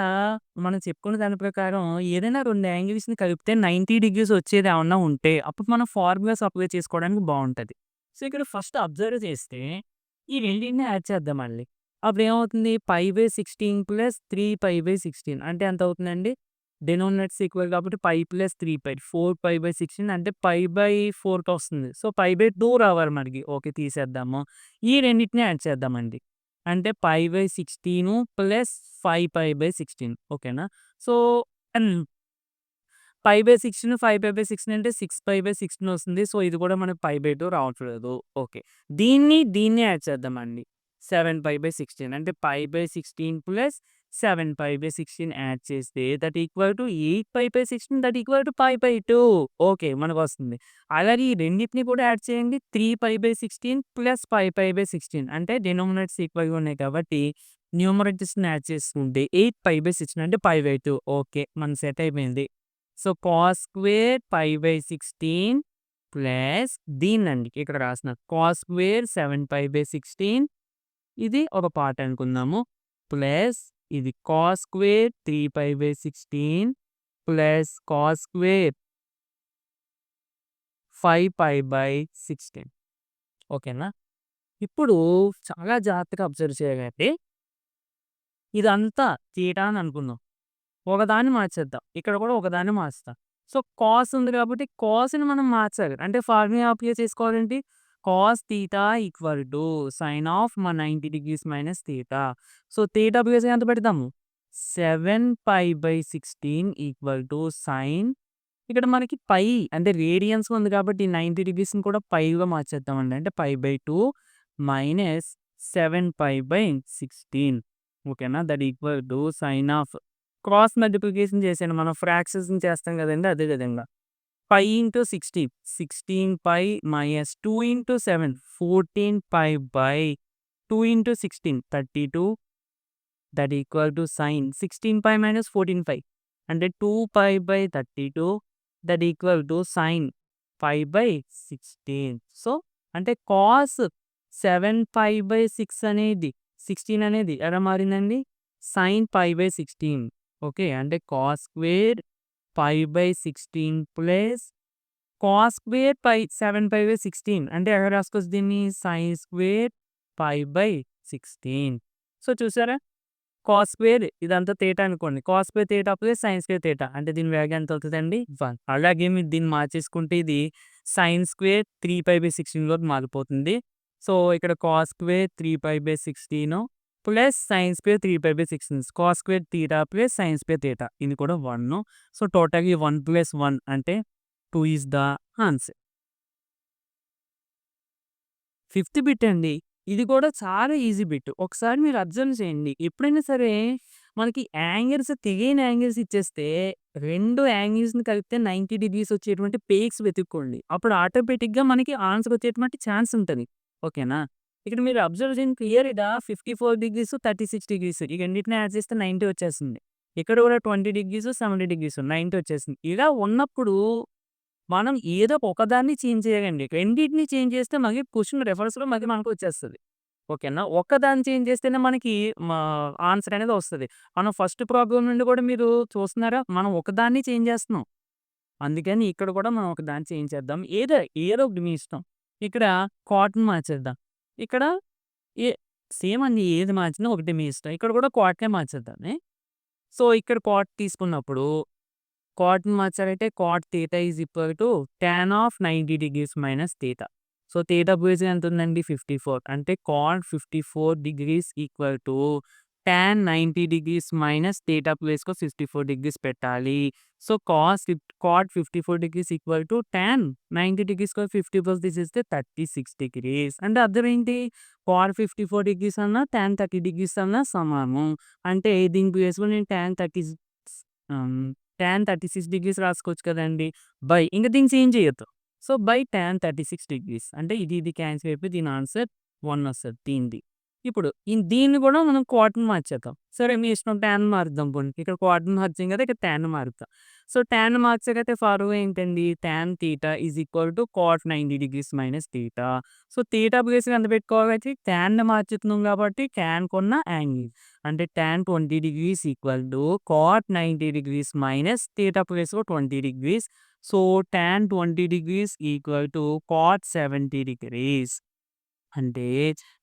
మనం చెప్పుకున్న దాని ప్రకారం ఏదైనా 2 యాంగిల్స్‌ని కలిపితే 90 డిగ్రీస్ వచ్చేది ఏమన్నా ఉంటే అప్పుడు మనం ఫార్ములాస్ అప్లై చేసుకోవడానికి బావుంటది. సో, ఇక్కడ ఫస్ట్ అబ్జర్వ్ చేస్తే ఈ రెండిటిని యాడ్ చేద్దామండి. అప్పుడేమవుతుంది? Pi by 16 plus 3 pi by 16 అంటే ఎంత అవుతుందండి? డినామినేటర్స్ ఈక్వల్ కాబట్టి pi plus 3 pi 4 pi by 16 అంటే పై బై 4 వస్తుంది. సో, పై బై 2 రావాలి మనకి. ఓకే. తీసేద్దాము. ఈ రెండిటిని యాడ్ చేద్దామండి. అంటే pi by 16 plus 5 pi by 16 ఓకేనా? సో, హ్మ్. పై బై 16, 5 పై బై 16 అంటే 6 పై బై 16 వస్తుంది. సో, ఇది కూడా మనకు పై బై 2 రావట్లేదు. ఓకే. దీన్ని యాడ్ చేద్దామండి. 7 పై బై 16 అంటే pi by 16 plus 7 pi by 16 add చేస్తే that equal to 8 pi by 16 that equal to pi by 2. Okay. మనకొస్తుంది. అలాగే ఈ రెండిటిని కూడా యాడ్ చేయండి. 3 pi by 16 plus 5 pi by 16 అంటే డినామినేటర్స్ ఈక్వల్‌గా ఉన్నాయి కాబట్టి న్యూమరేటర్స్‌ని యాడ్ చేసుకుంటే 8 పై బై 16 అంటే పై బై 2. ఓకే. మనకి సెట్ అయిపోయింది. So, cos square pi by 16 plus దీన్నండి ఇక్కడ రాసిన కాస్ స్క్వేర్ 7 పై బై 16 ఇది ఒక పార్ట్ అనుకుందాము. ప్లస్ ఇది cos square 3 pi by 16 plus cos square 5 pi by 16 ఓకేనా? ఇప్పుడు చాలా జాగ్రత్తగా అబ్జర్వ్ చేయాలండి. ఇదంతా తీటా అని అనుకుందాం. ఒకదాన్ని మార్చేద్దాం. ఇక్కడ కూడా ఒకదాన్ని మార్చుతా. సో, కాస్ ఉంది కాబట్టి కాస్‌ని మనం మార్చాలి. అంటే ఫార్ములా అప్లై చేసుకోవాలేంటి? Cos theta equal to sign of 90 degrees minus theta. So, theta ప్లేస్‌లో ఎంత పెడతాము? 7 pi by 16 equal to sine ఇక్కడ మనకి పై అంటే రేడియన్స్ ఉంది కాబట్టి 90 డిగ్రీస్‌ని కూడా పైగా మార్చేద్దామండి. అంటే pi by 2 minus 7 pi by 16 ఓకేనా? That equal to sign of cross multiplication చేశాను. మనం ఫ్రాక్షన్స్‌ని చేస్తాం కదండీ! అదే విధంగా. 5 into 16, 16 pi minus 2 into 7, 14 pi by 2 into 16, 32 that equal to sine 16 pi minus 14 pi అంటే 2 pi by 32 that equal to sine 5 by 16. So, అంటే కాస్ 7 పై బై 6 అనేది 16 అనేది ఎలా మారిందండి? Sine 5 by 16. ఓకే. అంటే cos square 5 by 16 plus cos square 7 pi by 16 అంటే ఎలా రాసుకోవచ్చు దీన్ని? Sine square 5 by 16. సో, చూసారా? కాస్ స్క్వేర్ ఇదంతా తీటా అనుకోండి. Cos square theta plus sine square theta అంటే దీని వాల్యూ ఎంత అవుతదండి? 1. అలాగే మీరు దీన్ని మార్చేసుకుంటే ఇది సైన్ స్క్వేర్ 3π/16 లోకి మారిపోతుంది. సో, ఇక్కడ cos square 3π/16 plus sine square 3π/16. Cos square theta plus sine square theta ఇది కూడా 1. సో, టోటల్‌గా 1 + 1 అంటే 2 is the answer. Fifth bit అండి. ఇది కూడా చాలా ఈజీ బిట్. ఒకసారి మీరు అబ్జర్వ్ చేయండి. ఎప్పుడైనా సరే మనకి యాంగిల్స్ తెలియని యాంగిల్స్ ఇచ్చేస్తే 2 యాంగిల్స్‌ని కలిపితే 90 డిగ్రీస్ వచ్చేటువంటి పేక్స్ వెతుక్కోండి. అప్పుడు ఆటోమేటిక్‌గా మనకి ఆన్సర్ వచ్చేటువంటి ఛాన్స్ ఉంటది. ఓకేనా? ఇక్కడ మీరు అబ్జర్వ్ చేయండి క్లియర్‌గా 54 డిగ్రీస్, 36 డిగ్రీస్ ఈ రెండిటిని యాడ్ చేస్తే 90 వచ్చేస్తుంది. ఇక్కడ కూడా 20 డిగ్రీస్, 70 డిగ్రీస్ 90 వచ్చేసింది. ఇలా ఉన్నప్పుడు మనం ఏదో ఒకదాన్ని చేంజ్ చేయాలండి. రెండిటిని చేంజ్ చేస్తే మళ్ళీ క్వెషన్ రివర్స్‌లో మళ్ళీ మనకొచ్చేస్తది. ఓకేనా? ఒక్కదాన్ని చేంజ్ చేస్తేనే మనకి మా ఆన్సర్ అనేది వస్తది. మనం ఫస్ట్ ప్రాబ్లమ్ నుండి కూడా మీరు చూస్తున్నారా? మనం ఒకదాన్ని చేంజ్ చేస్తున్నాం. అందుకని ఇక్కడ కూడా మనం ఒకదాన్ని చేంజ్ చేద్దాం. ఏదో ఒకటి మీ ఇష్టం. ఇక్కడ కాటన్ మార్చేద్దాం. ఇక్కడ ఏ సేమ్ అండి ఏది మార్చినా ఒకటే మీ ఇష్టం. ఇక్కడ కూడా కాటనే మార్చేద్దామే. సో, ఇక్కడ కాట్ తీసుకున్నప్పుడు కాట్‌ని మార్చాలంటే cot theta is equal to tan of 90 degrees minus theta. So, theta place ఎంత ఉందండి? 54 అంటే cot 54 degrees equal to tan 90 degrees minus theta ప్లేస్‌లో 54 డిగ్రీస్ పెట్టాలి. So, cot 54 degrees equal to tan 90 degrees square 50 plus this is the 36 degrees. అంటే అర్థం ఏంటి? Cot 54 degrees అన్నా tan 30 degrees అన్నా సమానం. అంటే దీని ప్లేస్‌లో నేను ఆహ్ టాన్ 36 డిగ్రీస్ రాసుకోవచ్చు కదండీ! ఇంక దీన్ని చేంజ్ చేయొద్దు. సో, టాన్ 36 డిగ్రీస్ అంటే ఇది క్యాన్సిల్ అయిపోయి దీని ఆన్సర్ 1 వస్తది దీనిది. ఇప్పుడు దీన్ని కూడా మనం క్వార్టర్‌ని మార్చేద్దాం. సరే మీ ఇష్టం టాన్ మారుద్దాం పోనీ. ఇక్కడ క్వార్టర్‌ని మార్చాం కదా! ఇక్కడ టాన్ మారుద్దాం. సో, టాన్ మార్చాకైతే ఫార్ములా ఏంటండి? Tan theta is equal to cot 90 degrees minus theta. So, theta ప్లేస్‌లో ఎంత పెట్టుకోవాలి? టాన్‌ని మార్చుతున్నాం కాబట్టి టాన్‌కున్న యాంగిల్. అంటే tan 20 degrees equal to cot 90 degrees minus theta ప్లేస్‌లో 20 degrees. So, tan 20 degrees equal to cot 70 degrees. అంటే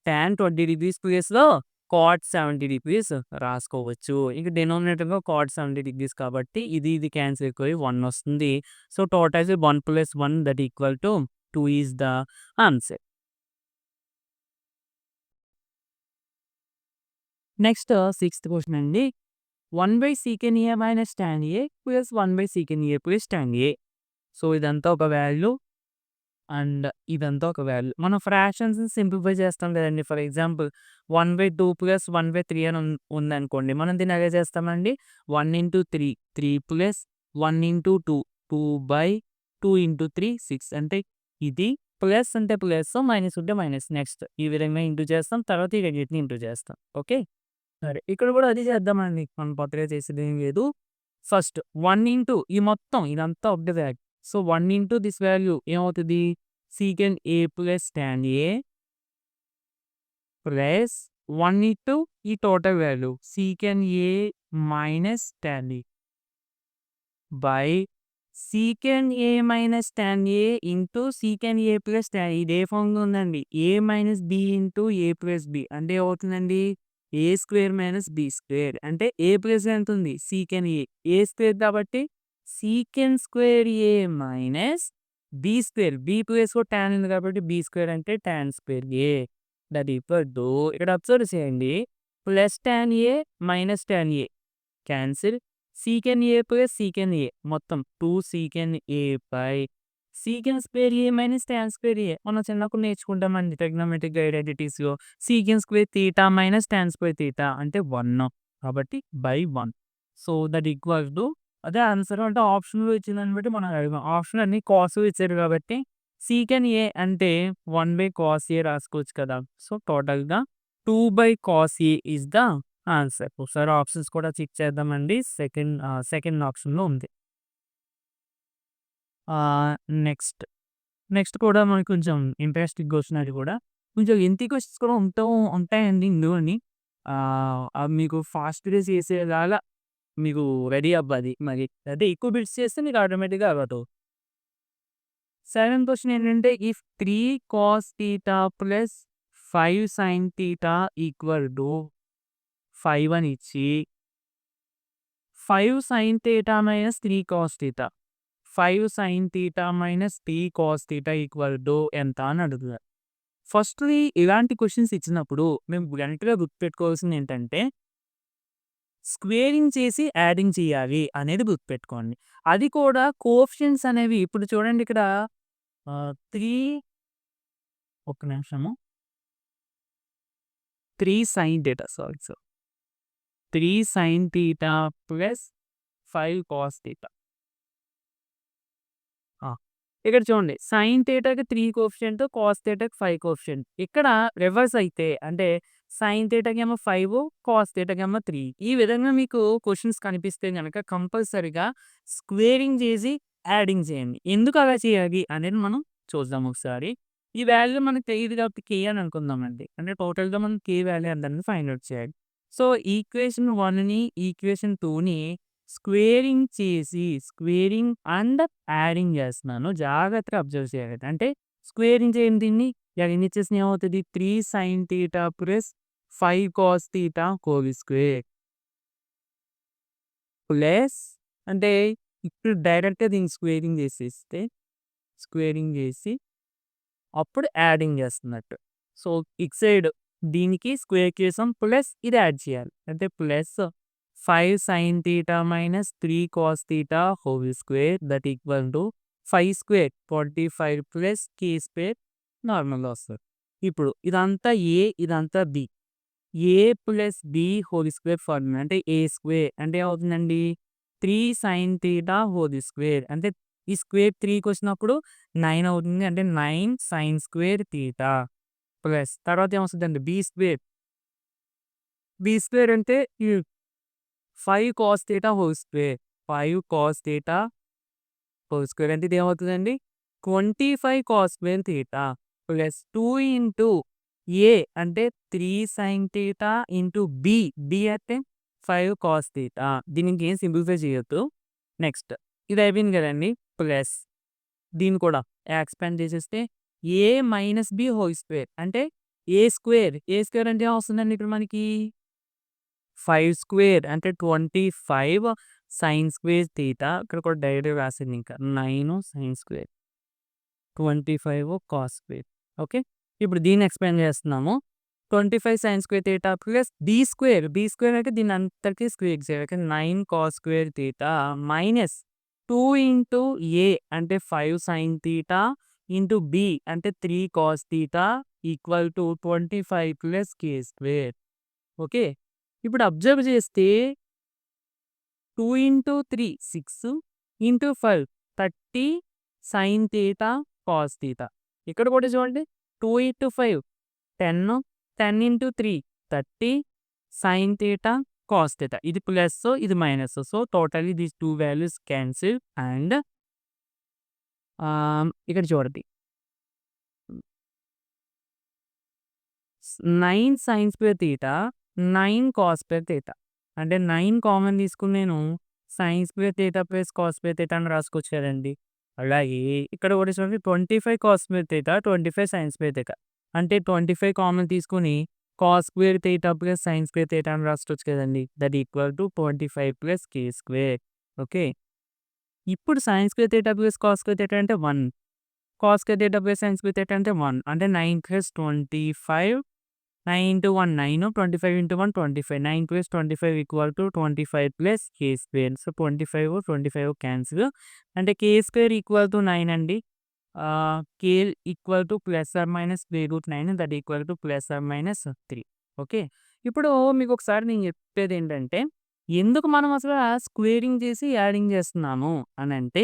టాన్ 20 డిగ్రీస్ ప్లేస్‌లో కాట్ 70 డిగ్రీస్ రాసుకోవచ్చు. ఇక డినామినేటర్‌లో కాట్ 70 డిగ్రీస్ కాబట్టి ఇది క్యాన్సిల్ అయిపోయి 1 వస్తుంది. సో, టోటల్‌గా 1 + 1 that equal to 2 is the answer. Next sixth question అండి. 1/సీకెన్ ఏ minus tan A plus 1/సీకెన్ A plus tan A. So, ఇదంతా ఒక వాల్యూ అండ్ ఇదంతా ఒక వాల్యూ. మనం ఫ్రాక్షన్స్‌ని సింప్లిఫై చేస్తాం కదండీ! ఫర్ ఎగ్జాంపుల్ 1/2 ప్లస్ 1/3 అని ఉందనుకోండి. మనం దీన్ని ఎలా చేస్తామండి? 1 ఇంటూ 3, 3 ప్లస్ 1 ఇంటూ 2, 2/2 ఇంటూ 3, 6 అంటే ఇది ప్లస్ అంటే ప్లస్, మైనస్ ఉంటే మైనస్. నెక్స్ట్ ఈ విధంగా ఇంటూ చేస్తాం. తర్వాత ఈ రెండిటిని ఇంటూ చేస్తాం. ఓకే. సరే. ఇక్కడ కూడా అదే చేద్దామండి. మనం కొత్తగా చేసేదేం లేదు. ఫస్ట్ 1 ఇంటూ ఈ మొత్తం ఇదంతా ఒకటే value. So, 1 into this value ఏమవుతది? Secant A plus tan A plus 1 into ఈ total value secant A minus tan A by secant A minus tan A into secant A plus tan ఇది ఏ ఫార్మ్‌లో ఉందండి? A minus B into A plus B అంటే ఏమవుతుందండి? A square minus B square అంటే A plus ఎంత ఉంది? Secant A. A square కాబట్టి secant square A minus B square. B ప్లేస్‌లో టాన్ ఉంది కాబట్టి బి స్క్వేర్ అంటే tan square A that equal to ఇక్కడ అబ్జర్వ్ చేయండి. Plus tan A minus tan A cancel. Secant A plus secant A మొత్తం 2 secant A by secant square A minus tan square A. మనం చిన్నప్పుడు నేర్చుకుంటామండి trigonometric ఐడెంటిటీస్‌లో. Secant square theta minus tan square theta అంటే 1 కాబట్టి 1. So, that equals to అదే answer. అంటే ఆప్షన్‌లో ఇచ్చిన దాన్ని బట్టి మనం అడిగాం. ఆప్షన్ అన్ని కాస్ ఇచ్చారు కాబట్టి సీకెన్ ఏ అంటే 1/కాస్ ఏ రాసుకోవచ్చు కదా! సో, టోటల్‌గా 2/కాస్ ఏ ఈస్ ద ఆన్సర్. ఒకసారి ఆప్షన్స్ కూడా చెక్ చేద్దామండి. సెకండ్ ఆప్షన్‌లో ఉంది. ఆహ్, నెక్స్ట్, నెక్స్ట్ కూడా మనకు కొంచెం ఇంట్రెస్టింగ్ క్వెషన్ అది కూడా. కొంచెం లెంతీ క్వెషన్స్ కూడా ఉంటాయండి ఇందులోని. అవి మీకు ఫాస్ట్‌గా చేసేలాగా మీకు రెడీ అవ్వాలి మరి. అదే ఎక్కువ బిట్స్ చేస్తే మీకు ఆటోమేటిక్‌గా అవ్వదు. సెవెంత్ క్వెషన్ ఏంటంటే if 3 cos theta plus 5 sine theta equal to 5 అని ఇచ్చి 5 sine theta minus 3 cos theta 5 sine theta minus 3 cos theta equal to ఎంత అని అడుగుతున్నారు. ఫస్ట్‌ది ఇలాంటి క్వెషన్స్ ఇచ్చినప్పుడు మేము వెంటనే గుర్తుపెట్టుకోవాల్సింది ఏంటంటే స్క్వేరింగ్ చేసి యాడింగ్ చేయాలి అనేది గుర్తుపెట్టుకోండి. అది కూడా కోఎఫిషియంట్స్ అనేవి ఇప్పుడు చూడండి ఇక్కడ 3 ఒక్క నిమిషము. 3 sine theta sorry. 3 sine theta plus 5 cos theta. ఆ! ఇక్కడ చూడండి సైన్ థీటాకి 3 కోఎఫిషియంట్, కాస్ థీటాకి 5 కోఎఫిషియంట్. ఇక్కడ రివర్స్ అయితే అంటే సైన్ థీటాకేమో 5, కాస్ థీటాకేమో 3. ఈ విధంగా మీకు క్వెషన్స్ కనిపిస్తే గనక కంపల్సరీగా స్క్వేరింగ్ చేసి యాడింగ్ చేయండి. ఎందుకు అలా చేయాలి అనేది మనం చూద్దాం ఒకసారి. ఈ వాల్యూ మనకు తెలీదు కాబట్టి కే అని అనుకుందామండి. అంటే టోటల్‌గా మనం కే వాల్యూ ఎంతనేది ఫైండ్ ఔట్ చేయాలి. సో, ఈక్వేషన్ 1ని, ఈక్వేషన్ 2ని స్క్వేరింగ్ అండ్ యాడింగ్ చేస్తున్నాను. జాగ్రత్తగా అబ్జర్వ్ చేయాలి. అంటే స్క్వేరింగ్ చేయండి దీన్ని. ఎన్ని చేసిన ఏమవుతది 3 sine theta plus 5 cos theta whole square plus అంటే ఇప్పుడు డైరెక్ట్‌గా దీన్ని స్క్వేరింగ్ చేసి అప్పుడు యాడింగ్ చేస్తున్నట్టు. సో, ఇటు సైడ్ దీనికి స్క్వేర్ చేసాం ప్లస్ ఇది యాడ్ చేయాలి. అంటే plus 5 sine theta minus 3 cos theta whole square that equal to 5 square 25 plus K square నార్మల్‌గా వస్తది. ఇప్పుడు ఇదంతా ఏ, ఇదంతా B. A plus B whole square formula అంటే ఏ స్క్వేర్ అంటే ఏమవుతుందండి 3 సైన్ థీటా హోల్ స్క్వేర్ అంటే ఈ స్క్వేర్ 3కి వచ్చినప్పుడు 9 అవుతుంది. అంటే 9 సైన్ స్క్వేర్ థీటా ప్లస్ తర్వాత ఏమొస్తదండి బి స్క్వేర్. బి స్క్వేర్ అంటే ఈ 5 cos theta whole square. 5 cos theta whole square అంటే ఇదేమవుతదండి 25 cos square theta plus 2 into A అంటే 3 sine theta into B. B అంటే 5 కాస్ థీటా. దీన్ని ఇంకేం సింప్లిఫై చేయొద్దు. నెక్స్ట్ ఇది అయిపోయింది కదండీ. ప్లస్ దీన్ని కూడా ఎక్స్పాండ్ చేసేస్తే ఏ మైనస్ బి హోల్ స్క్వేర్ అంటే ఏ స్క్వేర్. ఏ స్క్వేర్ అంటే ఏమొస్తుందండి ఇక్కడ మనకి 5 స్క్వేర్ అంటే 25 సైన్ స్క్వేర్ థీటా ఇక్కడ కూడా డైరెక్ట్‌గా రాసేయండి ఇంకా 9 sine square 25 cos square. Okay. ఇప్పుడు దీన్ని ఎక్స్పాండ్ చేస్తున్నాము. 25 sine square theta plus B square. B square అంటే దీన్ని అంతటికి స్క్వేర్ చేయాలి. Okay. 9 cos square theta minus 2 into A అంటే 5 సైన్ థీటా ఇంటూ బి అంటే 3 cos theta equal to 25 plus K square. Okay. ఇప్పుడు అబ్జర్వ్ చేస్తే 2 into 3 6 into 5 30 sine theta cos theta. ఇక్కడ కూడా చూడండి 2 into 5 10 10 into 3 30 sine theta cos theta. ఇది plus ఇది minus. So, totally these 2 values cancel and ఇక్కడ చూడండి 9 sine square theta 9 cos square theta. అంటే 9 కామన్ తీసుకొని నేను sign square theta plus cos square theta అని రాసుకోవచ్చు కదండీ. అలాగే ఇక్కడ కూడా చూడండి 25 cos square theta 25 sine square theta. అంటే 25 కామన్ తీసుకొని cos square theta plus sine square theta అని రాసుకోవచ్చు కదండీ. That equal to 25 plus K square. Okay. ఇప్పుడు sine square theta plus cos square theta అంటే 1. Cos square theta plus sine square theta అంటే 1. అంటే 9 plus 25 9 into 1 9 25 into 1 25 9 plus 25 equal to 25 plus K square. So, 25 cancel. అంటే K square equal to 9 అండి. K equal to plus or minus square root 9 that equal to plus or minus 3. Okay. ఇప్పుడు మీకు ఒకసారి నేను చెప్పేది ఏంటంటే ఎందుకు మనం అసల స్క్వేరింగ్ చేసి యాడింగ్ చేస్తున్నాము అనంటే,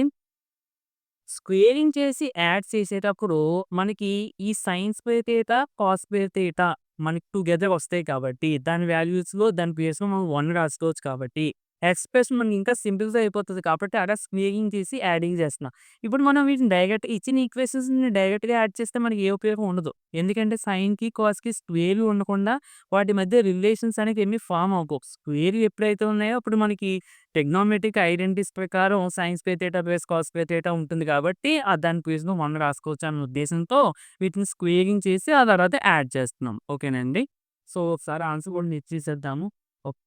స్క్వేరింగ్ చేసి యాడ్ చేసేటప్పుడు మనకి ఈ sign square theta, cos square theta మనకి టుగెదర్ వస్తాయి కాబట్టి, దాని వాల్యూస్‌లో దాని ప్లేస్‌లో మనం 1 రాసుకోవచ్చు కాబట్టి, ఎక్స్‌ప్రెషన్ మనకి ఇంకా సింప్లిఫై అయిపోతది కాబట్టి, అలా స్క్వేరింగ్ చేసి యాడింగ్ చేస్తున్నాం. ఇప్పుడు మనం వీటిని డైరెక్ట్‌గా ఇచ్చిన ఈక్వేషన్స్‌ని డైరెక్ట్‌గా యాడ్ చేస్తే మనకి ఏ ఉపయోగం ఉండదు. ఎందుకంటే సైన్‌కి, కాస్‌కి స్క్వేర్‌లు ఉండకుండా వాటి మధ్య రిలేషన్స్ అనేవి ఏమి ఫార్మ్ అవ్వవు. స్క్వేర్‌లు ఎప్పుడైతే ఉన్నాయో అప్పుడు మనకి ట్రిగ్నోమెట్రిక్ ఐడెంటిటీస్ ప్రకారం sign square theta plus cos square theta ఉంటుంది కాబట్టి, దాని ప్లేస్‌లో 1 రాసుకోవచ్చు అన్న ఉద్దేశంతో వీటిని స్క్వేరింగ్ చేసి ఆ తర్వాత యాడ్ చేస్తున్నాం. ఓకేనండి. సో, ఒకసారి ఆన్సర్ కూడా ఇచ్చేసేద్దాము. ఓక్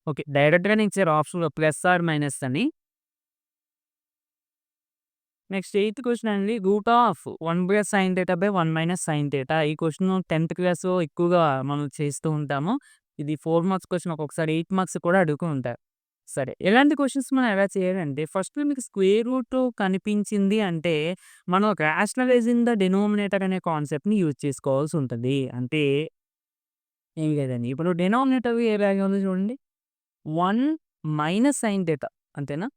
ఓకే. డైరెక్ట్‌గానే ఇచ్చారు ఆప్షన్‌లో ప్లస్ ఆర్ మైనస్ అని. నెక్స్ట్ ఎయిత్ క్వెషన్ అండి. Root of 1 + sine theta by 1 - sine theta. ఈ క్వెషన్ 10థ్ క్లాస్‌లో ఎక్కువగా మనం చేస్తూ ఉంటాము. ఇది 4 మార్క్స్ క్వెషన్, ఒక్కొక్కసారి 8 మార్క్స్ కూడా అడుగుతూ ఉంటారు. సరే. ఎలాంటి క్వెషన్స్ మనం ఎలా చేయాలంటే, ఫస్ట్ మీకు స్క్వేర్ రూట్ కనిపించింది అంటే, మనం రాషనలైజ్ ఇన్ ద డినోమినేటర్ అనే కాన్సెప్ట్‌ని యూజ్ చేసుకోవాల్సి ఉంటది. అంటే ఏమి లేదండి. ఇప్పుడు డినోమినేటర్ ఏ వాల్యూ ఉందో చూడండి. 1 - సైన్ థీటా అంతేనా?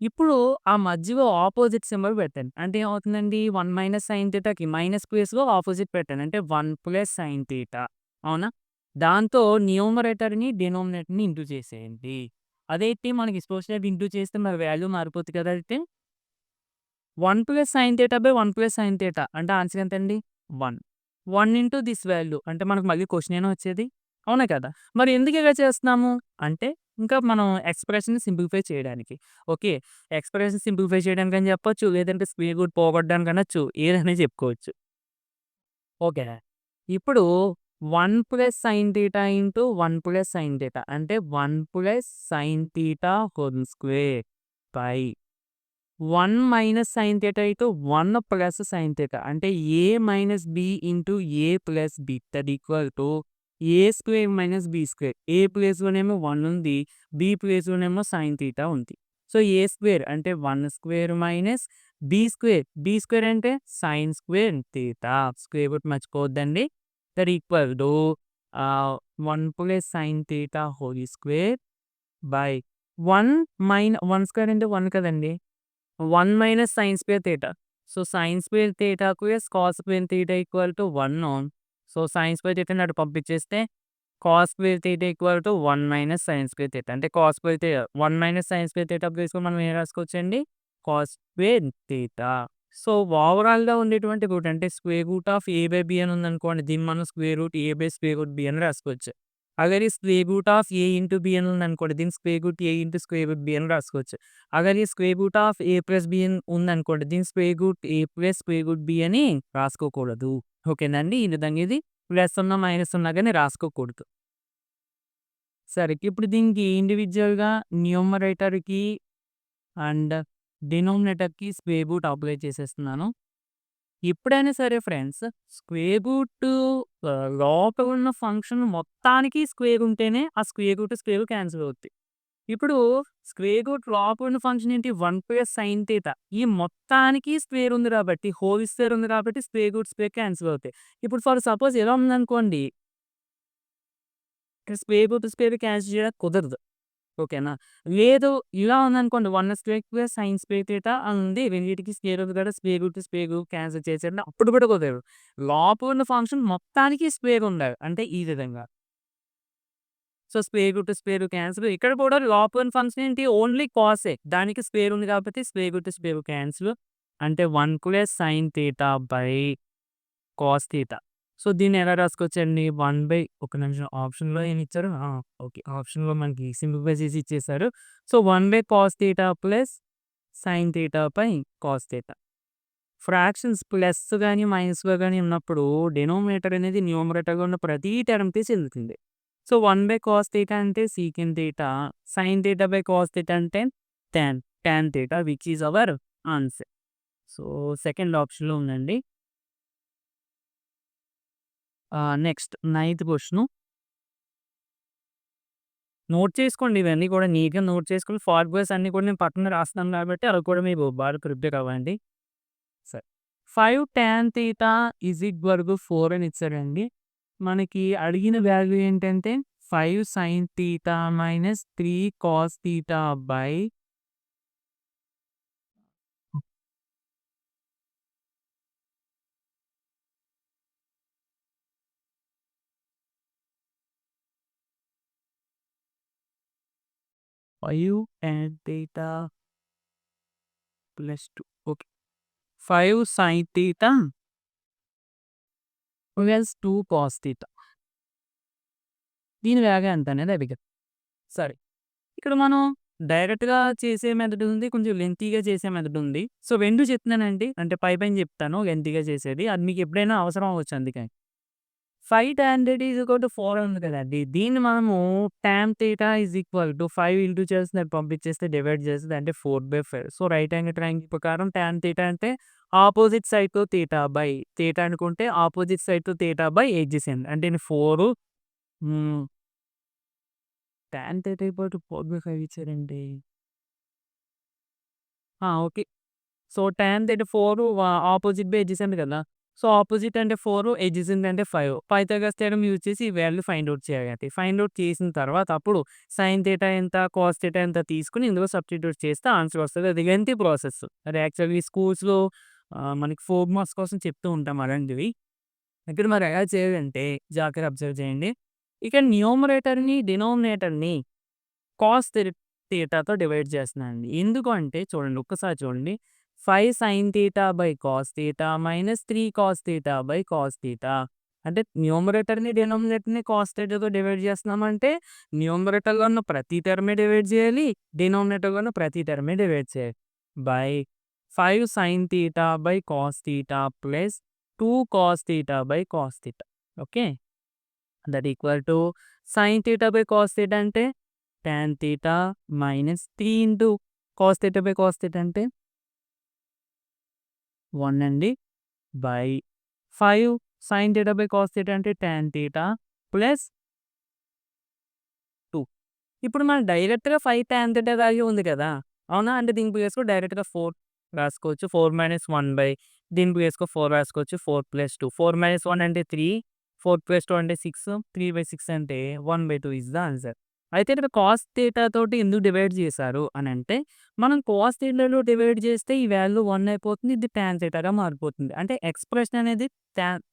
ఇప్పుడు ఆ మధ్యలో ఆపోజిట్ సింబల్ పెట్టండి. అంటే ఏమవుతుందండి? 1 - సైన్ థీటాకి మైనస్ ప్లేస్‌లో ఆపోజిట్ పెట్టండి. అంటే 1 + సైన్ థీటా. అవునా? దాంతో న్యూమరేటర్‌ని, డినోమినేటర్‌ని ఇంటూ చేసేయండి. అదైతే మనకి ఇష్టమొచ్చినట్టు ఇంటూ చేస్తే మరి వాల్యూ మారిపోద్ది కదా! అయితే 1 + sine theta by 1 + sine theta అంటే ఆన్సర్ ఎంతండి? 1. 1 ఇంటూ దిస్ వాల్యూ అంటే మనకు మళ్ళీ క్వెషనేనా వచ్చేది? అవునా కదా! మరి ఎందుకు ఇలా చేస్తున్నాము? అంటే ఇంకా మనం ఎక్స్‌ప్రెషన్‌ని సింప్లిఫై చేయడానికి. ఓకే. ఎక్స్‌ప్రెషన్ సింప్లిఫై చేయడానికని చెప్పొచ్చు. లేదంటే స్క్వేర్ రూట్ పోగొట్టడానికి అనొచ్చు. ఏదైనా చెప్పుకోవచ్చు. ఓకేనా. ఇప్పుడు 1 + sine theta into 1 + sine theta అంటే 1 + sine theta whole square by 1 - sine theta ఇటు 1 + సైన్ థీటా అంటే A minus B into A plus B that equal to A square minus B square. A ప్లేస్‌లోనేమో 1 ఉంది. బి ప్లేస్‌లోనేమో sine theta ఉంది. So, A square అంటే 1 square minus B square. B square అంటే sine square theta. Square route మర్చిపోవద్దండి. That equal to 1 + sine theta whole square by 1 square అంటే 1 కదండీ! 1 - sine square theta. So, sine square theta plus cos square theta equal to 1. So, sine square థీటాని అటు పంపించేస్తే cos square theta equal to 1 - sine square theta. అంటే cos square theta 1 - sine square theta ప్లేస్‌లో మనం ఏం రాసుకోవచ్చండి? Cos square theta. సో, ఓవరాల్‌గా ఉండేటువంటి రూట్ అంటే square root of A by B అని ఉందనుకోండి. దీన్ని మనం square root A by square root B అని రాసుకోవచ్చు. అలాగే square root of A into B అని ఉందనుకోండి. దీన్ని square root A into square root B అని రాసుకోవచ్చు. అలాగే square root of A plus B ఉందనుకోండి. దీన్ని square root A plus square root B అని రాసుకోకూడదు. ఓకేనండి. ఈ విధంగా ఇది ప్లస్ ఉన్నా, మైనస్ ఉన్నా గాని రాసుకోకూడదు. సరే. ఇప్పుడు దీనికి ఇండివిడ్యువల్‌గా న్యూమరేటర్‌కి అండ్ డినోమినేటర్‌కి స్క్వేర్ రూట్ అప్లై చేసేస్తున్నాను. ఎప్పుడైనా సరే ఫ్రెండ్స్ స్క్వేర్ రూట్ లోపల ఉన్న ఫంక్షన్ మొత్తానికి స్క్వేర్ ఉంటేనే ఆ స్క్వేర్ రూట్ క్యాన్సిల్ అవుద్ది. ఇప్పుడు స్క్వేర్ రూట్ లోపల ఉన్న ఫంక్షన్ ఏంటి? 1 + సైన్ థీటా. ఈ మొత్తానికి స్క్వేర్ ఉంది కాబట్టి, హోల్ స్క్వేర్ ఉంది కాబట్టి స్క్వేర్ క్యాన్సిల్ అవుతాయి. ఇప్పుడు ఫర్ సపోజ్ ఇలా ఉందనుకోండి. ఇక్కడ స్క్వేర్ క్యాన్సిల్ చేయడానికి కుదరదు. ఓకేనా? లేదు ఇలా ఉందనుకోండి 1 సైన్ స్క్వేర్ థీటా అని ఉంది. రెండిటికి స్క్వేర్ ఉంది కదా! స్క్వేర్ రూట్ క్యాన్సిల్ చేసేయండి. అప్పుడు కూడా కుదరదు. లోపల ఉన్న ఫంక్షన్ మొత్తానికి స్క్వేర్ ఉండాలి. అంటే ఈ విధంగా. So, square root cancel. ఇక్కడ కూడా లోపల ఉన్న ఫంక్షన్ ఏంటి? ఓన్లీ కాసే. దానికి స్క్వేర్ ఉంది కాబట్టి స్క్వేర్ రూట్ క్యాన్సిల్. అంటే 1 + sine theta by cos theta. So, దీన్ని ఎలా రాసుకోవచ్చండి? ఒక నిమిషం ఆప్షన్‌లో ఏమిచ్చారు? ఓకే. ఆప్షన్‌లో మనకి సింప్లిఫై చేసి ఇచ్చేసారు. సో, 1/కాస్ theta plus sine theta by cos theta. Fractions plus గాని, మైనస్‌లో గాని ఉన్నప్పుడు డినోమినేటర్ అనేది న్యూమరేటర్‌గా ఉన్న ప్రతి టర్మ్‌కి చెందుతుంది. సో, 1/కాస్ థీటా అంటే secant theta, sine theta by cos theta అంటే tan theta which is our answer. So, second ఆప్షన్‌లో ఉందండి. Next ninth question. నోట్ చేసుకోండి ఇవన్నీ కూడా నీట్‌గా నోట్ చేసుకొని ఫార్ములాస్ అన్నీ కూడా నేను పక్కన రాస్తున్నాను కాబట్టి అవి కూడా మీరు బాగా ప్రిపేర్ అవ్వండి. సరే. 5 tan theta is equal to 4 అని ఇచ్చారండి. మనకి అడిగిన వాల్యూ ఏంటంటే 5 sin theta minus 3 cos theta by 5 tan theta plus 2. Okay. 5 sin theta plus 2 cos theta. దీని వాల్యూ ఎంత అనేది అడిగారు. సరే. ఇక్కడ మనం డైరెక్ట్‌గా చేసే మెథడ్ ఉంది. కొంచెం లెంతీగా చేసే మెథడ్ ఉంది. సో, 2 చెప్తున్నానండి. అంటే పైపైన చెప్తాను లెంతీగా చేసేది. అది మీకు ఎప్పుడైనా అవసరం అవ్వచ్చు అందుకని. 5 tan theta is equal to 4 ఉంది కదండీ! దీన్ని మనము tan theta is equal to 5 into చేసి దాన్ని పంపించేస్తే డివైడ్ చేస్తే అంటే 4/5. సో, రైట్ యాంగిల్ ట్రయాంగిల్ ప్రకారం tan theta అంటే opposite side to theta by theta అనుకుంటే opposite side to theta by adjacent అంటే 4 hmm. tan theta equal to 4/5 ఇచ్చారండి. Okay. So, tan theta 4 opposite by adjacent కదా! So, opposite అంటే 4 adjacent అంటే 5. Pythagoras theorem use చేసి ఈ value find out చేయాలి. Find out చేసిన తర్వాత అప్పుడు sin theta ఎంత, cos theta ఎంత తీసుకొని ఇందులో సబ్స్టిట్యూట్ చేస్తే ఆన్సర్ వస్తది. అది లెంతీ ప్రాసెస్. అది యాక్చువల్లీ స్కూల్స్‌లో మనకి 4 మార్క్స్ కోసం చెప్తూ ఉంటాం అలాంటివి. ఇక్కడ మరి ఎలా చేయాలంటే జాగ్రత్తగా అబ్జర్వ్ చేయండి. ఇక్కడ న్యూమరేటర్‌ని, డినామినేటర్‌ని కాస్ థీటాతో డివైడ్ చేస్తున్నానండి. ఎందుకు అంటే చూడండి ఒక్కసారి చూడండి. 5 sin theta by cos theta minus 3 cos theta by cos theta. అంటే న్యూమరేటర్‌ని, డినామినేటర్‌ని cos thetaతో డివైడ్ చేస్తున్నామంటే న్యూమరేటర్‌లో ఉన్న ప్రతి టర్మే డివైడ్ చేయాలి. డినామినేటర్‌లో ఉన్న ప్రతి టర్మే డివైడ్ చేయాలి. By 5 sin theta by cos theta plus 2 cos theta by cos theta. Okay. That equal to sin theta by cos theta అంటే tan theta minus 3 into cos theta by cos theta అంటే 1 అండి. By 5 sin theta by cos theta అంటే tan theta plus 2. ఇప్పుడు మనం డైరెక్ట్‌గా 5 tan theta value ఉంది కదా! అవునా? అంటే దీని ప్లేస్‌లో డైరెక్ట్‌గా 4 రాసుకోవచ్చు. 4 మైనస్ 1 బై దీని ప్లేస్‌లో 4 రాసుకోవచ్చు. 4 ప్లస్ 2. 4 మైనస్ 1 అంటే 3. 4 ప్లస్ 2 అంటే 6. 3/6 అంటే 1/2 ఈస్ ద ఆన్సర్. అయితే ఇక్కడ కాస్ థీటా తోటి ఎందుకు డివైడ్ చేశారు అనంటే, మనం కాస్ థీటాలో డివైడ్ చేస్తే ఈ వాల్యూ 1 అయిపోతుంది. ఇది టాన్ థీటాగా మారిపోతుంది. అంటే ఎక్స్‌ప్రెషన్ అనేది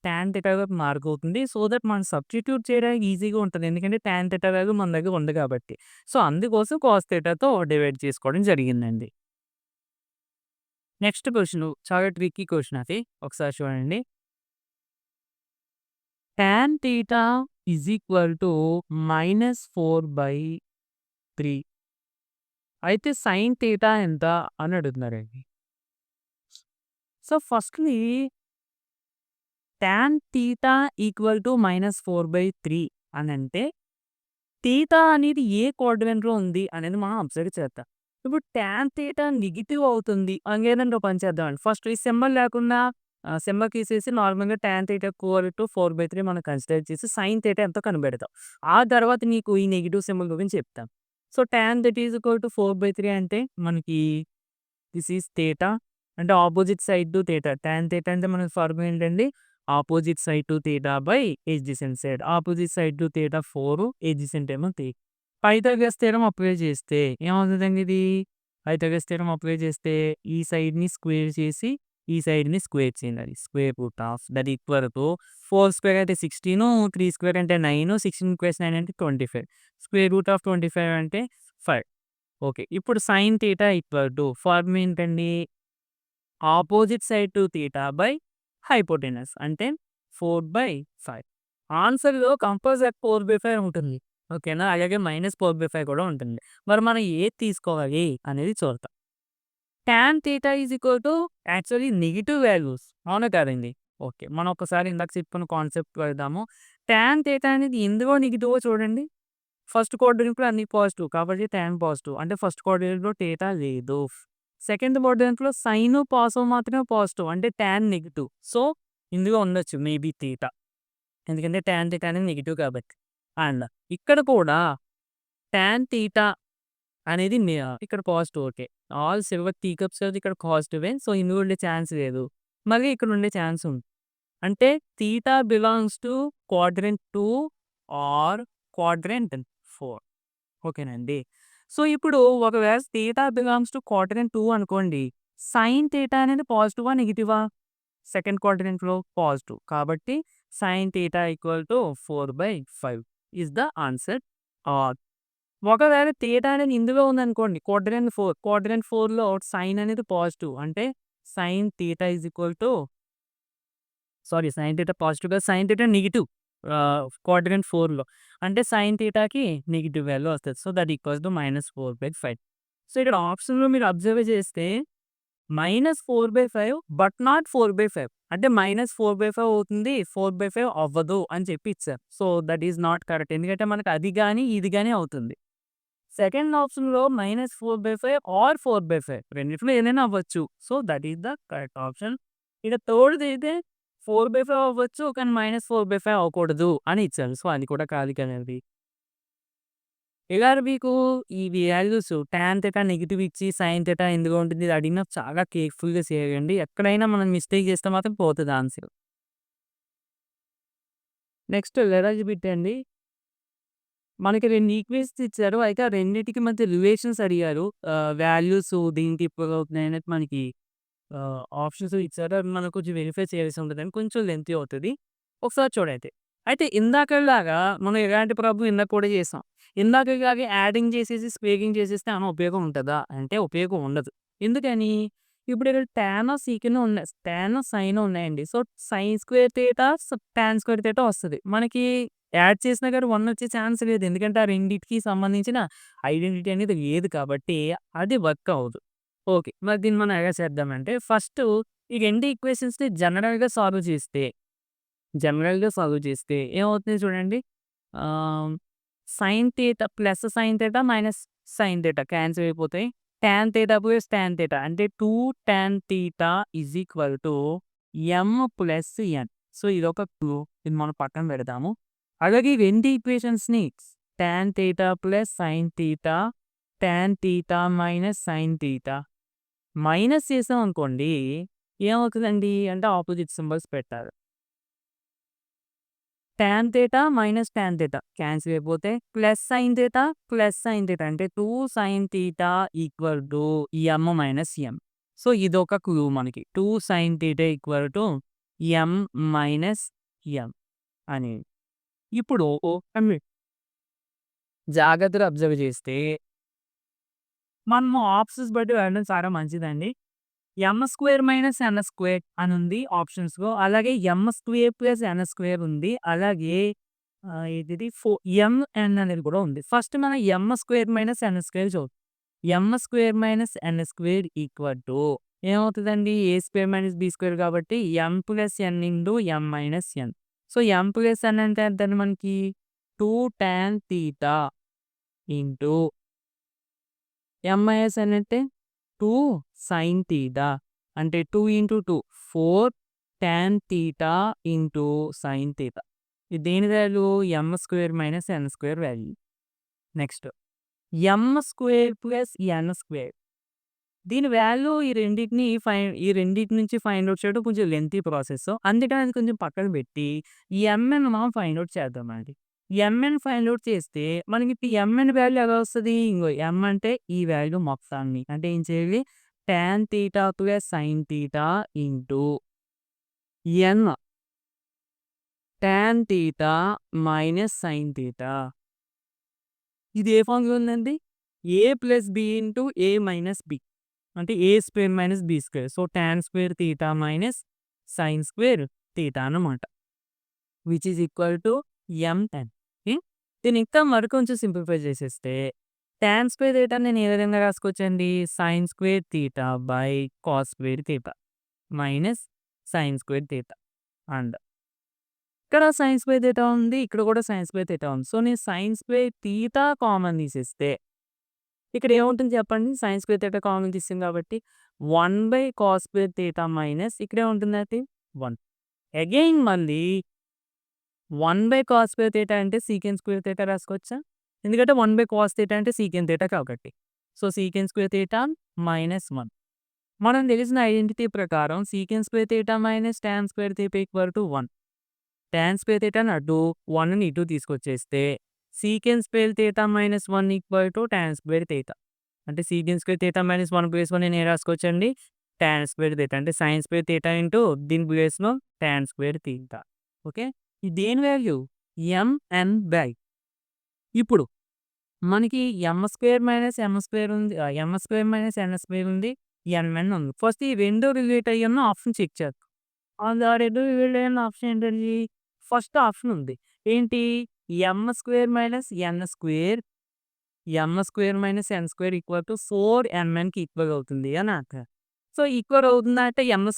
టాన్ థీటాగా మారిపోతుంది. సో దట్ మనం సబ్స్టిట్యూట్ చేయడానికి ఈజీగా ఉంటది. ఎందుకంటే టాన్ థీటా వాల్యూ మన దగ్గర ఉంది కాబట్టి. సో అందుకోసం కాస్ థీటాతో డివైడ్ చేసుకోవడం జరిగిందండి. నెక్స్ట్ క్వెషను చాలా ట్రిక్కీ క్వెషన్ అది. ఒకసారి చూడండి. Tan theta is equal to -4/3 అయితే సైన్ థీటా ఎంత అని అడుగుతున్నారండి. So, firstly tan theta equal to -4/3 అనంటే థీటా అనేది ఏ క్వాడ్రంట్‌లో ఉంది అనేది మనం అబ్జర్వ్ చేద్దాం. ఇప్పుడు టాన్ థీటా నెగెటివ్ అవుతుంది. లేదంటే ఒక పని చేద్దామండి. ఫస్ట్ ఈ సింబల్ లేకుండా సింబల్ తీసేసి నార్మల్‌గా టాన్ థీటా ఈక్వల్ టు 4/3 మనం కన్సిడర్ చేసి సైన్ థీటా ఎంతో కనిపెడతాం. ఆ తర్వాత నీకు ఈ నెగెటివ్ సింబల్ గురించి చెప్తాను. So, tan theta is equal to 4/3 అంటే మనకి దిస్ ఈజ్ థీటా అంటే opposite side to theta. Tan theta అంటే మనకి ఫార్ములా ఏంటండి? Opposite side to theta by adjacent side. Opposite side to theta 4 adjacent ఏమో 3. పైథాగరస్ థీరమ్ అప్లై చేస్తే ఏమవుతదండి ఇది? Pythagoras theorem apply చేస్తే ఈ సైడ్‌ని స్క్వేర్ చేసి, ఈ సైడ్‌ని స్క్వేర్ చేయండి. అది square root of that equal to 4 square అయితే 16, 3 స్క్వేర్ అంటే 9, 16 ప్లస్ 9 అంటే 25. స్క్వేర్ రూట్ ఆఫ్ 25 అంటే 5. ఓకే. ఇప్పుడు sine theta equal to formula ఏంటండి? Opposite side to theta by hypotenuse అంటే 4/5. ఆన్సర్‌లో కంపల్సరీ 4/5 ఉంటుంది. ఓకేనా? అలాగే -4/5 కూడా ఉంటుంది. మరి మనం ఏది తీసుకోవాలి అనేది చూద్దాం. Tan theta is equal to actually negative values. అవునా కాదండి? ఓకే. మనం ఒకసారి ఇందాక చెప్పుకున్న కాన్సెప్ట్ వెళ్దాము. టాన్ థీటా అనేది ఎందులో నెగెటివో చూడండి. ఫస్ట్ క్వాడ్రంట్‌లో అన్ని పాజిటివ్ కాబట్టి టాన్ పాజిటివ్. అంటే ఫస్ట్ క్వాడ్రంట్‌లో థీటా లేదు. సెకండ్ క్వాడ్రంట్‌లో సైన్ పాజిటివ్ మాత్రమే పాజిటివ్. అంటే టాన్ నెగెటివ్. సో, ఇందులో ఉండొచ్చు మేబీ థీటా. ఎందుకంటే టాన్ థీటా అనేది నెగెటివ్ కాబట్టి. అండ్ ఇక్కడ కూడా టాన్ థీటా అనేది ఇక్కడ positive okay. All silver tea cups ఇక్కడ పాజిటివే. సో, ఇందులో ఉండే ఛాన్స్ లేదు. మళ్ళీ ఇక్కడ ఉండే ఛాన్స్ ఉంది. అంటే theta belongs to quadrant 2 or quadrant 4. ఓకేనండి. సో, ఇప్పుడు ఒకవేళ థీటా బిలాంగ్స్ టు క్వాడ్రంట్ 2 అనుకోండి. సైన్ థీటా అనేది పాజిటివా? నెగెటివా? సెకండ్ క్వాడ్రంట్‌లో పాజిటివ్. కాబట్టి sine theta equal to 4/5 is the answer. Or ఒకవేళ థీటా అనేది ఇందులో ఉందనుకోండి క్వాడ్రంట్ 4లో సైన్ అనేది పాజిటివ్. అంటే sine theta is equal to sine theta positive కాదు. సైన్ థీటా నెగెటివ్ క్వాడ్రంట్ 4లో. అంటే సైన్ థీటాకి నెగెటివ్ వాల్యూ వస్తది. So, that equals to -4/5. So, ఇక్కడ ఆప్షన్‌లో మీరు అబ్జర్వ్ చేస్తే -4/5 బట్ నాట్ 4/5 అంటే -4/5 అవుతుంది. 4/5 అవ్వదు అని చెప్పి ఇచ్చారు. So, that is not correct. ఎందుకంటే మనకు అది గాని, ఇది గాని అవుతుంది. సెకండ్ ఆప్షన్‌లో -4/5 ఆర్ 4/5 రెండిట్లో ఏదైనా అవ్వచ్చు. So, that is the correct option. ఇక థర్డ్‌దైతే 4/5 అవ్వచ్చు. కానీ -4/5 అవ్వకూడదు అని ఇచ్చారు. సో, అది కూడా కాదు కదండీ. ఇలా మీకు ఈ వాల్యూస్ టాన్ థీటా నెగెటివ్ ఇచ్చి సైన్ థీటా ఎందుకు ఉంటుంది ఇది అడిగినప్పుడు చాలా కేర్‌ఫుల్‌గా చేయండి. ఎక్కడైనా మనం మిస్టేక్ చేస్తే మాత్రం పోతది ఆన్సర్. నెక్స్ట్ లెరజ్ బిట్ అండి. మనకి 2 ఈక్వేషన్స్ ఇచ్చారు. అయితే ఆ రెండిటికి మధ్య రిలేషన్స్ అడిగారు. వాల్యూస్ దేనికి ఈక్వల్ అవుతున్నాయి అనేది మనకి ఆప్షన్స్ ఇచ్చారు. అవి మనం కొంచెం వెరిఫై చేయాల్సి ఉంటదండి. కొంచెం లెంతీ అవుతది. ఒకసారి చూడైతే. అయితే ఇందాకలాగా మనం ఇలాంటి ప్రాబ్లమ్ ఇందాక కూడా చేసాం. ఇందాకలాగే యాడింగ్ చేసేసి, స్క్వేరింగ్ చేసేస్తే ఏమన్నా ఉపయోగం ఉంటదా? అంటే ఉపయోగం ఉండదు. ఎందుకని? ఇప్పుడు ఇక్కడ టానో, సీకెనో ఉన్నాయి. టానో, సైనో ఉన్నాయండి. So, sine square theta, tan square theta వస్తది. మనకి యాడ్ చేసినా గాని 1 వచ్చే ఛాన్స్ లేదు. ఎందుకంటే ఆ రెండిటికి సంబంధించిన ఐడెంటిటీ అనేది లేదు కాబట్టి అది వర్క్ అవ్వదు. ఓకే. మరి దీన్ని మనం ఎలా చేద్దామంటే ఫస్టు ఈ 2 ఈక్వేషన్స్‌ని జనరల్‌గా సాల్వ్ చేస్తే ఏమవుతుంది చూడండి. Ah, sine theta plus sine theta minus sine theta cancel అయిపోతాయి. Tan theta plus tan theta అంటే 2 tan theta is equal to M plus N. So, ఇదొక క్లూ. ఇది మనం పక్కన పెడదాము. అలాగే ఈ 2 ఈక్వేషన్స్‌ని tan theta plus sine theta, tan theta minus sine theta minus చేసామనుకోండి ఏమవుతదండి? అంటే అపోజిట్ సింబల్స్ పెట్టాలి. Tan theta minus tan theta cancel అయిపోతే ప్లస్ సైన్ థీటా అంటే 2 sine theta equal to M minus M. So, ఇదొక క్లూ మనకి. 2 sine theta equal to M minus M అనేది. ఇప్పుడు జాగ్రత్తగా అబ్జర్వ్ చేస్తే మనము ఆప్షన్స్ బట్టి వెళ్ళడం చాలా మంచిదండి. ఎం స్క్వేర్ మైనస్ ఎన్ స్క్వేర్ అని ఉంది ఆప్షన్స్‌లో. అలాగే ఎం స్క్వేర్ ప్లస్ ఎన్ స్క్వేర్ ఉంది. అలాగే ఇదిది ఎం ఎన్ అనేది కూడా ఉంది. ఫస్ట్ మనం M square minus N square చూద్దాం. M square minus N square equal to ఏమవుతదండి? A square minus B square కాబట్టి M plus N into M minus N. So, M plus N అంటే ఎంతండి మనకి 2 tan theta into M minus N అంటే 2 sine theta అంటే 2 into 2 4 tan theta into sine theta. ఇది దేని value? M square minus N square value. Next M square plus ఎన్ square. దీని value ఈ రెండిటి నుంచి ఫైండ్ ఔట్ చేయడం కొంచెం లెంతీ ప్రాసెస్. అందుకని అది కొంచెం పక్కన పెట్టి ఈ ఎంఎన్ మనం ఫైండ్ ఔట్ చేద్దామండి. ఎంఎన్ ఫైండ్ ఔట్ చేస్తే మనకి ఇప్పుడు ఎంఎన్ వాల్యూ ఎలా వస్తది? ఇంగో ఎం అంటే ఈ వాల్యూ మొత్తాన్ని. అంటే ఏం చేయాలి? Tan theta plus sine theta into N tan theta minus sine theta. ఇది ఏ ఫార్మ్‌లో ఉందండి? A plus B into A minus B. అంటే A square minus B square. So, tan square theta minus sine square theta అన్నమాట. Which is equal to M N. Okay. దీన్ని ఇంకా మరికొంచెం simplify చేసేస్తే టాన్ స్క్వేర్ థీటా నేను ఏ విధంగా రాసుకోవచ్చండి? Sine square theta by cos square theta minus sine square theta. And ఇక్కడ సైన్ స్క్వేర్ థీటా ఉంది. ఇక్కడ కూడా సైన్ స్క్వేర్ థీటా ఉంది. సో, నేను సైన్ స్క్వేర్ థీటా కామన్ తీసేస్తే ఇక్కడ ఏముంటుంది చెప్పండి? సైన్ స్క్వేర్ థీటా కామన్ తీసాం కాబట్టి 1/cos స్క్వేర్ థీటా మైనస్ ఇక్కడేముంటుందండి? 1. అగైన్ మళ్ళీ 1/cos స్క్వేర్ థీటా అంటే సీకెంట్ స్క్వేర్ థీటా రాసుకోవచ్చా? ఎందుకంటే 1/cos థీటా అంటే సీకెంట్ థీటా కాబట్టి. So, secant square theta minus 1. మనం తెలిసిన ఐడెంటిటీ ప్రకారం secant square theta minus tan square theta equal to 1. Tan square థీటాని అటు 1ని ఇటు తీసుకొచ్చేస్తే secant square theta minus 1 equal to tan square theta. అంటే సీకెంట్ స్క్వేర్ థీటా మైనస్ 1 ప్లేస్‌లో నేను ఏం రాసుకోవచ్చండి? Tan square theta. అంటే సైన్ స్క్వేర్ థీటా ఇంటూ దీని ప్లేస్‌లో టాన్ స్క్వేర్ థీటా. ఓకే. ఇది దేని వాల్యూ? ఎంఎన్/. ఇప్పుడు మనకి ఎం² ఉంది. ఎన్² ఉంది. ఎన్ఎన్ ఉంది. ఫస్ట్ ఈ 2 రిలేట్ అయ్యున్న ఆప్షన్ చెక్ చేద్దాం. ఆ 2 రిలేట్ అయ్యున్న ఆప్షన్ ఏంటండి? ఫస్ట్ ఆప్షన్ ఉంది. ఏంటి? ఎం² ఈక్వల్ టు 4mnకి ఈక్వల్ అవుతుంది అని అంటారు. సో, ఈక్వల్ అవుతుందా అంటే ఎం²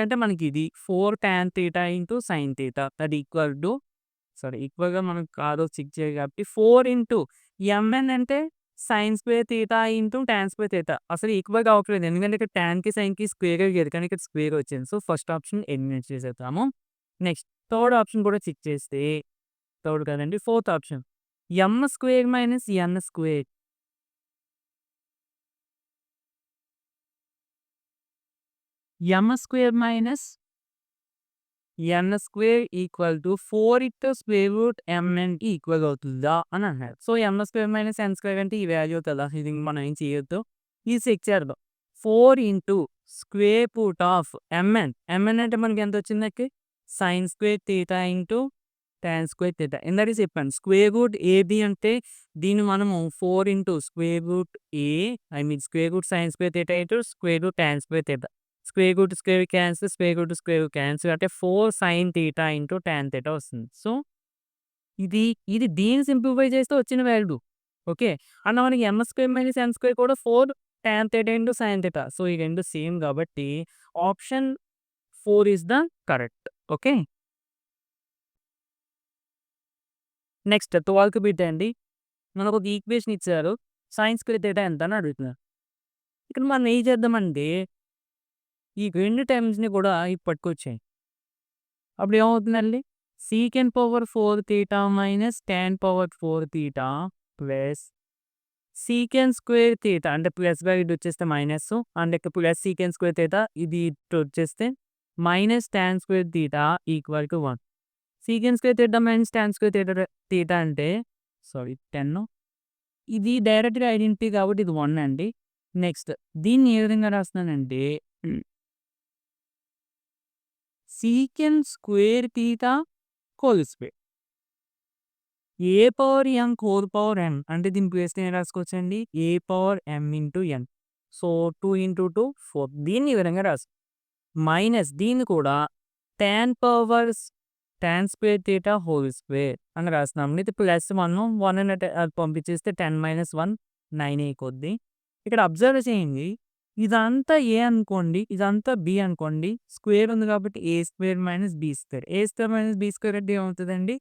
అంటే మనకి ఇది 4 tan theta into sine theta అది ఈక్వల్ టు ఈక్వల్‌గా మనకు కాదో చెక్ చేయాలి కాబట్టి 4 ఇంటూ ఎంఎన్ అంటే sine square theta into tan square theta. అసలు ఈక్వల్‌గా అవ్వట్లేదు. ఎందుకంటే ఇక్కడ టాన్‌కి, సైన్‌కి స్క్వేర్ అయ్యేది. కానీ ఇక్కడ స్క్వేర్ వచ్చింది. సో, ఫస్ట్ ఆప్షన్ ఎలిమినేట్ చేసేద్దాము. నెక్స్ట్ థర్డ్ ఆప్షన్ కూడా చెక్ చేస్తే థర్డ్ కాదండి ఫోర్త్ ఆప్షన్ ఎం² మైనస్ ఎన్². ఎం² minus n² equal to 4 into square root ఎంఎన్‌కి ఈక్వల్ అవుతుందా అని అన్నాడు. సో, ఎం² మైనస్ ఎన్² అంటే ఈ వాల్యూ కదా! ఇది మనం ఏం చేయొద్దు. ఇది చెక్ చేద్దాం. 4 into square root of MN. MN అంటే మనకి ఎంత వచ్చిందండి? Sine square theta into tan square theta. ఇందాకే చెప్పాను. స్క్వేర్ రూట్ ఏబీ అంటే దీన్ని మనము 4 into square root square root sine square theta into square root tan square theta. Square cancel, cancel అంటే 4 sine theta into tan theta వస్తుంది. So, ఇది దీన్ని simplify చేస్తే వచ్చిన వాల్యూ. ఓకే. అండ్ మనకి ఎం² మైనస్ ఎన్² కూడా 4 tan theta into sine theta. So, ఈ 2 same కాబట్టి option 4 is the correct. Okay. Next 12th bit అండి. మనకు ఒక ఈక్వేషన్ ఇచ్చారు. సైన్ స్క్వేర్ థీటా ఎంత అని అడుగుతున్నారు. ఇక్కడ మనం ఏం చేద్దామంటే ఈ 2 టర్మ్స్‌ని కూడా పట్టుకొచ్చేయండి. అప్పుడు ఏమవుతుందండి? Secant power 4 theta minus tan power 4 theta plus secant square theta అంటే ప్లస్ బై ఇటు వచ్చేస్తే మైనస్ అండ్ ఇక్కడ ప్లస్ సీకెంట్ స్క్వేర్ థీటా ఇది ఇటు వచ్చేస్తే minus tan square theta equal to 1. Secant square theta minus tan square theta అంటే 10 ఇది డైరెక్ట్‌గా ఐడెంటిటీ కాబట్టి ఇది 1 అండి. నెక్స్ట్ దీన్ని ఏ విధంగా రాస్తున్నానంటే secant square theta whole square A power N whole power N అంటే దీని ప్లేస్‌లో ఏం రాసుకోవచ్చండి? A power M into N. So, 2 into 2 4 దీన్ని ఈ విధంగా మైనస్ దీన్ని కూడా tan tan square theta whole square అని రాస్తున్నాం. ఇది ప్లస్ 1 అనేది అది పంపించేస్తే 10 మైనస్ 1 9 అయిపోద్ది. ఇక్కడ అబ్జర్వ్ చేయండి. ఇదంతా ఏ అనుకోండి. ఇదంతా బి అనుకోండి. స్క్వేర్ ఉంది కాబట్టి ఏ² మైనస్ బి². ఏ² మైనస్ బి² అంటే ఏమవుతుందండి?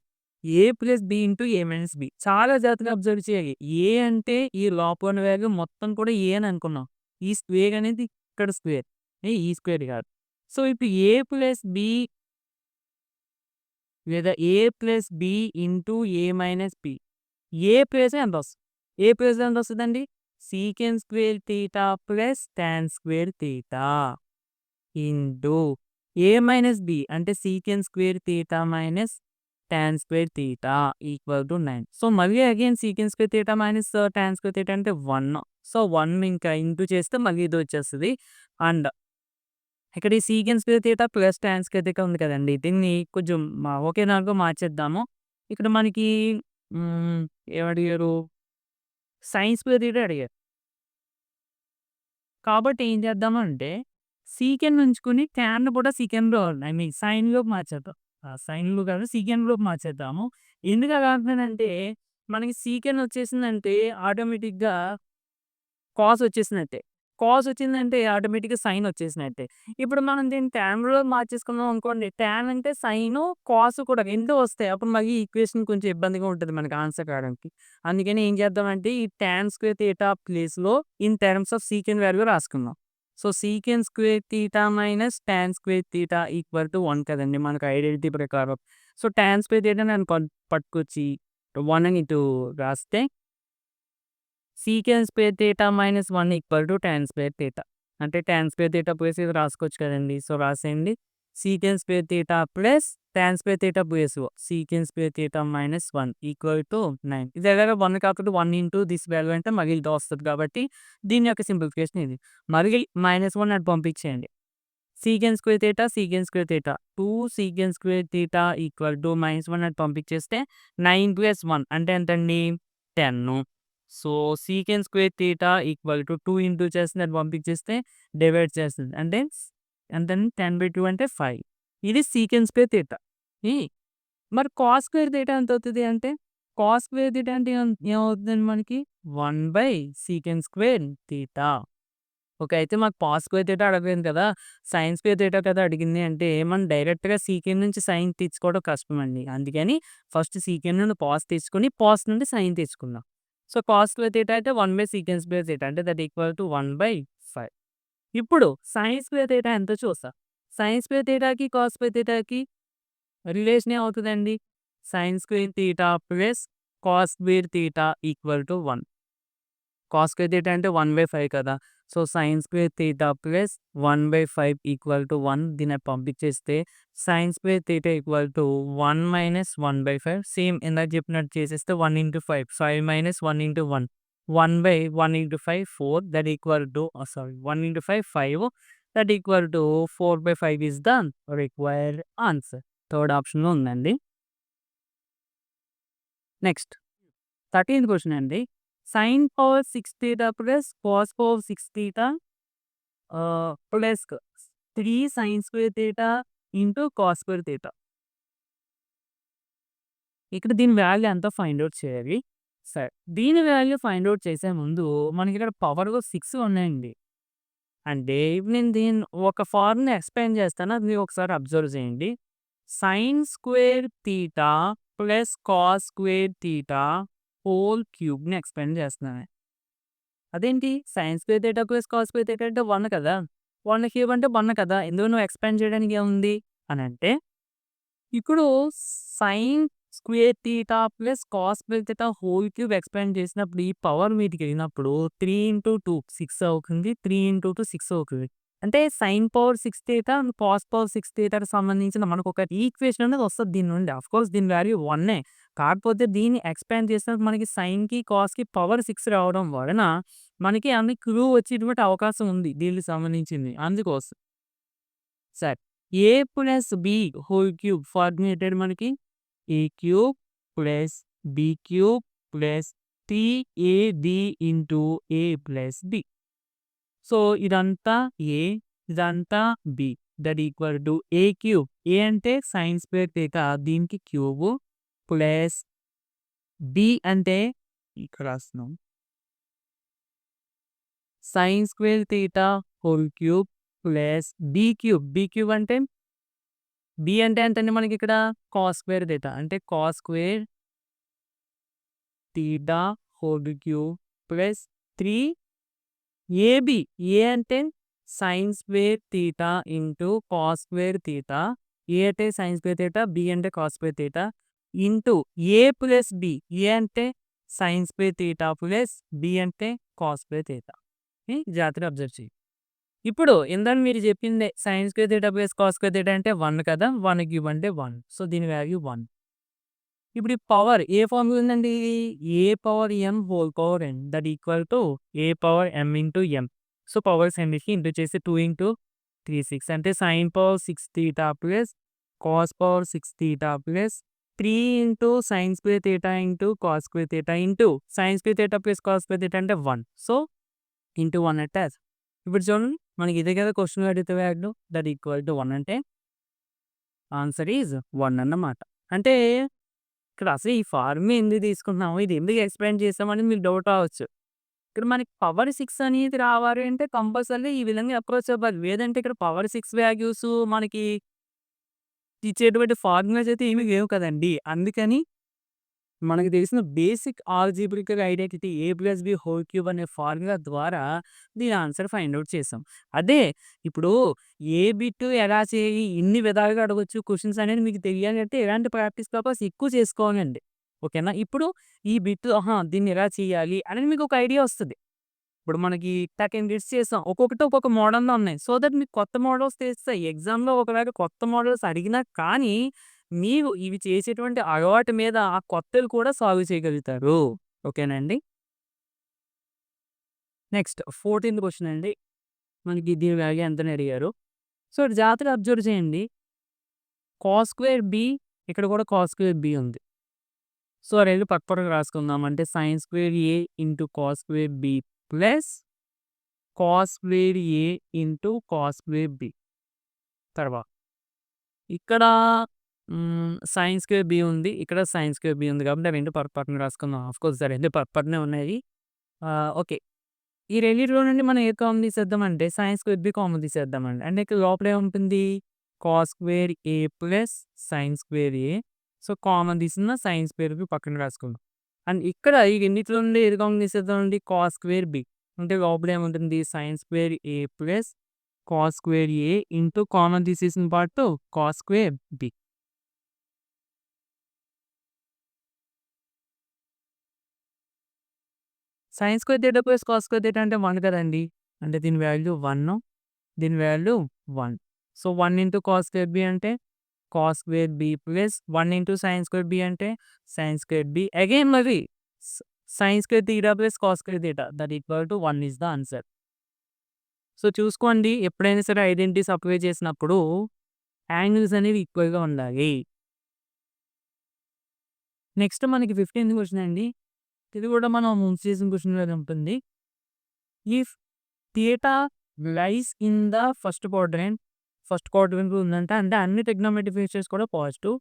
ఏ plus B into A minus B. చాలా జాగ్రత్తగా అబ్జర్వ్ చేయాలి. ఏ అంటే ఈ లోపల వాల్యూ మొత్తం కూడా ఏ అని అనుకున్నాం. ఈ స్క్వేర్ అనేది ఇక్కడ స్క్వేర్. ఈ స్క్వేర్ కాదు. సో, ఇప్పుడు ఏ ప్లస్ బి లేదా A plus B into A minus B. A place ఎంత వస్తుంది? ఏ ప్లేస్ ఎంత వస్తుందండి? Secant square theta plus tan square theta into A minus B అంటే secant square theta minus tan square theta equal to 9. So, మళ్ళీ again secant square theta minus tan square theta అంటే 1. So, 1 ఇంకా into చేస్తే మళ్ళీ ఇది వచ్చేస్తుంది. And ఇక్కడ ఈ secant square theta plus tan square theta ఉంది కదండీ! దీన్ని కొంచెం ఒకే దాంట్లో మార్చేద్దాము. ఇక్కడ మనకి హ్మ్, ఏమడిగారు? సైన్ స్క్వేర్ థీటా అడిగారు. కాబట్టి ఏం చేద్దామంటే సీకెంట్ ఉంచుకొని టాన్‌ని కూడా సీకెంట్‌లో సైన్‌లోకి మార్చేద్దాం. సైన్‌లో కాదు సీకెంట్‌లోకి మార్చేద్దాము. ఎందుకు అలా అంటున్నానంటే మనకి సీకెంట్ వచ్చేసిందంటే ఆటోమేటిక్‌గా కాస్ వచ్చేసినట్టే. కాస్ వచ్చిందంటే ఆటోమేటిక్‌గా సైన్ వచ్చేసినట్టే. ఇప్పుడు మనం దీన్ని టాన్‌లో మార్చేసుకున్నాం అనుకోండి. టాన్ అంటే సైను, కాస్ కూడా 2 వస్తాయి. అప్పుడు మళ్ళీ ఈక్వేషన్ కొంచెం ఇబ్బందిగా ఉంటది మనకి ఆన్సర్ రాయడానికి. అందుకని ఏం చేద్దామంటే ఈ టాన్ స్క్వేర్ థీటా ప్లేస్‌లో in terms of secant value రాసుకుందాం. So, secant square theta minus tan square theta equal to 1 కదండీ మనకు ఐడెంటిటీ ప్రకారం. సో, టాన్ స్క్వేర్ థీటా నేను పట్టుకొచ్చి 1 అని ఇటు రాస్తే secant square theta minus 1 equal to tan square theta. అంటే టాన్ స్క్వేర్ థీటా ప్లేస్ ఇది రాసుకోవచ్చు కదండీ. సో, రాసేయండి. Secant square theta plus tan square theta base secant square theta minus 1 equal to 9. ఇది ఎలాగో 1 కాకపోతే 1 ఇంటూ దిస్ వాల్యూ అంటే మళ్ళీ వస్తుంది కాబట్టి దీని యొక్క సింప్లిఫికేషన్ ఇది. మళ్ళీ -1 అటు పంపించేయండి. Secant square theta 2 secant square theta equal to -1 అటు పంపించేస్తే 9 + 1 అంటే ఎంతండి 10. So secant square theta equal to 2 into చేస్తుంది అటు పంపించేస్తే డివైడ్ చేస్తుంది అంటే ఎంతండి 10/2 అంటే 5. ఇది సీకెంట్ స్క్వేర్ థీటా. మరి కాస్ స్క్వేర్ థీటా ఎంత అవుతుంది అంటే కాస్ స్క్వేర్ థీటా అంటే ఏమవుతుందండి మనకి 1 సీకెంట్ స్క్వేర్ థీటా. ఓకే. అయితే మాకు కాస్ స్క్వేర్ థీటా అడగలేదు కదా, సైన్ స్క్వేర్ థీటా కదా అడిగింది అంటే మనం డైరెక్ట్గా సీకెంట్ నుంచి సైన్ తెచ్చుకోవడం కష్టం అండి. అందుకని ఫస్ట్ సీకెంట్ నుండి కాస్ తెచ్చుకొని కాస్ నుండి సైన్ తెచ్చుకుందాం. సో కాస్ స్క్వేర్ థీటా అయితే 1 సీకెంట్ స్క్వేర్ థీటా అంటే దట్ ఈక్వల్ టు 1/5. ఇప్పుడు సైన్ స్క్వేర్ థీటా ఎంతో చూస్తా. సైన్ స్క్వేర్ థీటాకి కాస్ స్క్వేర్ థీటాకి రిలేషన్ ఏమవుతుందండి sine square theta plus cos square theta equal to 1. Cos square theta అంటే 1/5 కదా, so sine square theta plus 1/5 equal to 1 దీన్ని పంపించేస్తే sine square theta equal to 1 minus 1/5 same ఇందాక చెప్పినట్టు చేసేస్తే 1 into 5 5 minus 1 into 1 1/1 into 5 4 that equal to 1 into 5 5 that equal to 4/5 is the required answer. Third ఆప్షన్లో ఉందండి. Next 13th question అండి. sin power 6 theta plus cos power 6 theta plus 3 sin square theta into cos square theta. ఇక్కడ దీని value ఎంతో find out చేయాలి. సరే, దీని value find out చేసే ముందు మనకి ఇక్కడ పవర్ 6 ఉన్నాయండి. అంటే నేను దీన్ని ఒక ఫార్ములా ఎక్స్ప్లెయిన్ చేస్తాను, అది మీరు ఒకసారి అబ్జర్వ్ చేయండి. Sine square theta plus cos square theta whole క్యూబ్ని ఎక్స్ప్లెయిన్ చేస్తున్నాను. అదేంటి sine square theta plus cos square theta అంటే 1 కదా, 1 క్యూబ్ అంటే 1 కదా, ఎందుకు నువ్వు ఎక్స్ప్లెయిన్ చేయడానికి ఏముంది అని అంటే ఇప్పుడు sine square theta plus cos square theta whole cube explain చేసినప్పుడు ఈ పవర్ మీదకి వెళ్ళినప్పుడు 3 ఇంటూ 2 6 అవుతుంది, 3 ఇంటూ 2 6 అవుతుంది. అంటే sine power 6 theta cos power 6 థీటాకి సంబంధించిన మనకు ఒక ఈక్వేషన్ అనేది వస్తుంది దీని నుండి. ఆఫ్ కోర్స్ దీని వాల్యూ 1, కాకపోతే దీన్ని ఎక్స్పాండ్ చేసినప్పుడు మనకి సైన్కి కాస్కి పవర్ 6 రావడం వలన మనకి అన్ని క్లూ వచ్చేటువంటి అవకాశం ఉంది దీనికి సంబంధించింది, అందుకోసం. సరే, A plus B whole cube formulated మనకి A cube plus B cube plus 3ab into A plus B. So ఇదంతా ఏ, ఇదంతా B, that equal to A cube. A అంటే సైన్ స్క్వేర్ థీటా దీనికి క్యూబ్ ప్లస్ బి అంటే ఇక్కడ రాస్తున్నాం sine square theta whole cube plus B cube. B cube అంటే B అంటే ఎంతండి మనకి ఇక్కడ కాస్ స్క్వేర్ థీటా అంటే cos square theta whole cube plus 3 A B. A అంటే sine square theta into cos square theta. A అంటే సైన్ స్క్వేర్ థీటా, బి అంటే cos square theta into A plus B. A అంటే sine square theta plus B అంటే cos square theta. జాగ్రత్తగా observe చేయి. ఇప్పుడు ఇందాక మీరు చెప్పిందే sine square theta plus cos square theta అంటే 1 కదా, 1 క్యూబ్ అంటే 1, సో దీని వాల్యూ 1. ఇప్పుడు ఈ పవర్ ఏ ఫార్ములా ఉందండి, A power M whole power N that equal to A power M into M. So powers అన్నిటికి ఇంటూ చేసి 2 ఇంటూ 3 6 అంటే sine power 6 theta plus cos power 6 theta plus 3 into sine square theta into cos square theta into sine square theta plus cos square theta అంటే 1, so into 1 అంటే. ఇప్పుడు చూడండి మనకి ఇదే కదా క్వశ్చన్ అడిగితే వాల్యూ దట్ ఈక్వల్ టు 1 అంటే answer is 1 అన్నమాట. అంటే ఇక్కడ అసలు ఈ ఫార్ములా ఎందుకు తీసుకుంటున్నాము, ఇది ఎందుకు ఎక్స్ప్లెయిన్ చేస్తామని మీకు డౌట్ రావచ్చు. ఇక్కడ మనకి పవర్ 6 అనేది రావాలి అంటే కంపల్సరీ ఈ విధంగా అప్రోచ్ అవ్వాలి. లేదంటే ఇక్కడ పవర్ 6 వాల్యూస్ మనకి ఇచ్చేటువంటి ఫార్ములాస్ అయితే ఏమీ లేవు కదండి. అందుకని మనకు తెలిసిన బేసిక్ ఆల్జీబ్రికల్ ఐడెంటిటీ ఏ ప్లస్ బి హోల్ క్యూబ్ అనే ఫార్ములా ద్వారా దీని ఆన్సర్ ఫైండ్ అవుట్ చేసాం. అదే ఇప్పుడు ఏ బిట్ ఎలా చేయాలి ఇన్ని విధాలుగా అడగొచ్చు క్వశ్చన్స్ అనేది మీకు తెలియాలి అంటే ఎలాంటి ప్రాక్టీస్ పర్పస్ ఎక్కువ చేసుకోవాలండి. ఓకేనా, ఇప్పుడు ఈ బిట్ దీన్ని ఎలా చేయాలి అనేది మీకు ఒక ఐడియా వస్తుంది. ఇప్పుడు మనకి 13 బిట్స్ చేసాం, ఒక్కొక్కటి ఒక్కొక్క మోడల్లో ఉన్నాయి. సో దట్ మీకు కొత్త మోడల్స్ తెలుస్తాయి. ఎగ్జామ్లో ఒకవేళ కొత్త మోడల్స్ అడిగినా కానీ మీరు ఇవి చేసేటువంటి అలవాటు మీద ఆ కొత్తవి కూడా సాల్వ్ చేయగలుగుతారు. ఓకేనండి. నెక్స్ట్ 14థ్ క్వెషన్ అండి. మనకి దీని వాల్యూ ఎంతని అడిగారు. సో, జాగ్రత్తగా అబ్జర్వ్ చేయండి. కాస్ స్క్వేర్ బి ఇక్కడ కూడా కాస్ స్క్వేర్ బి ఉంది. సో, 2 పక్కపక్కన రాసుకుందాం. అంటే sine square A into cos square B plus cos square A into cos square B. తర్వాత ఇక్కడ సైన్ స్క్వేర్ బి ఉంది. ఇక్కడ సైన్ స్క్వేర్ బి ఉంది కాబట్టి ఆ 2 పక్కన రాసుకుందాం. ఆఫ్‌కోర్స్ ఆ 2 పక్కనే ఉన్నాయి. ఓకే. ఈ రెండిట్లో నుండి మనం ఏది కామన్ తీసేద్దామంటే సైన్ స్క్వేర్ బి కామన్ తీసేద్దామండి. అంటే ఇక్కడ లోపల ఏముంటుంది? Cos square A plus sine square A. So, common తీసిన సైన్ స్క్వేర్ బి పక్కన రాసుకుందాం. అండ్ ఇక్కడ ఈ రెండిట్లో నుండి ఏది కామన్ తీసేద్దామండి? Cos square B. అంటే లోపల ఏముంటుంది? Sine square A plus cos square A into common తీసేసిన part cos square B. Sine square theta plus cos square theta అంటే 1 కదండీ! అంటే దీని వాల్యూ 1, దీని value 1. So, 1 into cos square B అంటే cos square B plus 1 into sine square B అంటే sine square B. Again మరి స్ sine square theta plus cos square theta that equal to 1 is the answer. So, చూసుకోండి ఎప్పుడైనా సరే identities apply చేసినప్పుడు angles అనేవి ఈక్వల్‌గా ఉండాలి. నెక్స్ట్ మనకి 15థ్ క్వెషన్ అండి. ఇది కూడా మనం ముందు చేసిన క్వెషన్ లానే ఉంటుంది. If theta lies in the first క్వాడ్రంట్‌లో ఉందంట. అంటే అన్ని ట్రిగ్నోమెట్రిక్ ఫీచర్స్ కూడా positive.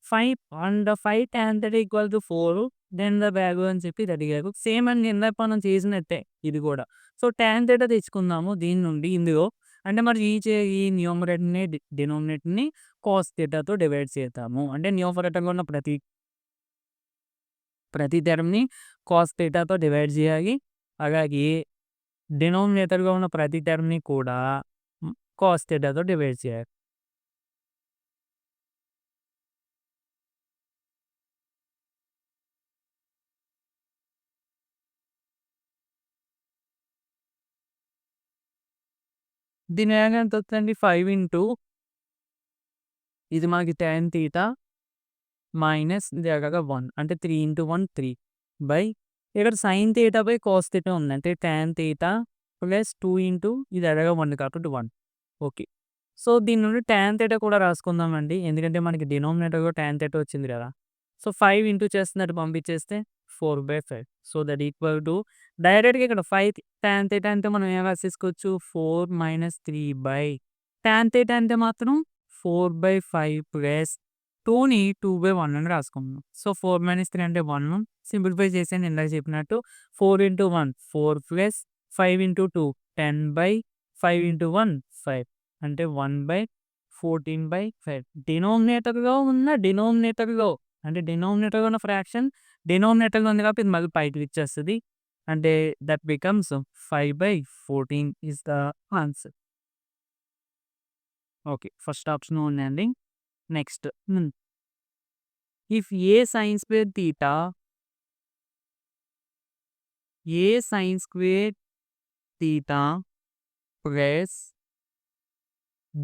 5 and 5 tan theta equal to 4 then the value అని చెప్పి ఇది అడిగారు. సేమ్ అండి ఇందాక మనం చేసినట్టే ఇది కూడా. సో, టాన్ థీటా తెచ్చుకుందాము దీని నుండి ఇందులో. అంటే మరి ఈ న్యూమరేటర్‌ని డినామినేటర్‌ని కాస్ థీటాతో డివైడ్ చేద్దాము. అంటే న్యూమరేటర్‌లో ఉన్న ప్రతి టర్మ్‌ని కాస్ థీటాతో డివైడ్ చేయాలి. అలాగే డినామినేటర్‌లో ఉన్న ప్రతి టర్మ్‌ని కూడా కాస్ థీటాతో డివైడ్ చేయాలి. దీని వాల్యూ ఎంత వస్తదండి? 5 ఇంటూ ఇది మనకి టాన్ థీటా మైనస్ ఇది అలాగా 1 అంటే 3 ఇంటూ 1 3 బై ఇక్కడ sign theta by cos theta ఉంది. అంటే టాన్ థీటా ప్లస్ 2 ఇంటూ ఇది అలాగా 1 కాబట్టి 1. ఓకే. సో, దీని నుండి టాన్ థీటా కూడా రాసుకుందామండి. ఎందుకంటే మనకి డినామినేటర్‌లో టాన్ థీటా వచ్చింది కదా! సో, 5 ఇంటూ చేస్తున్నట్టు పంపించేస్తే 4/5. సో, దట్ ఈక్వల్ టు డైరెక్ట్‌గా ఇక్కడ 5 టాన్ థీటా అంటే మనం ఏం రాసేసుకోవచ్చు 4 మైనస్ 3 బై టాన్ థీటా అంటే మాత్రం 4/5 ప్లస్ 2ని 2/1 అని రాసుకుంటున్నాం. సో, 4 - 3 అంటే 1 సింప్లిఫై చేసేయండి ఇందాక చెప్పినట్టు. 4 ఇంటూ 1 4 ప్లస్ 5 ఇంటూ 2 10/5 ఇంటూ 1 5 అంటే 1/14/5 డినామినేటర్‌లో ఉన్న ఫ్రాక్షన్ డినామినేటర్‌లో ఉంది కాబట్టి ఇది మళ్ళీ పైకి ఇచ్చేస్తది. అంటే that becomes 5/14 is the answer. Okay. First option ఉందండి. Next if A sine square theta plus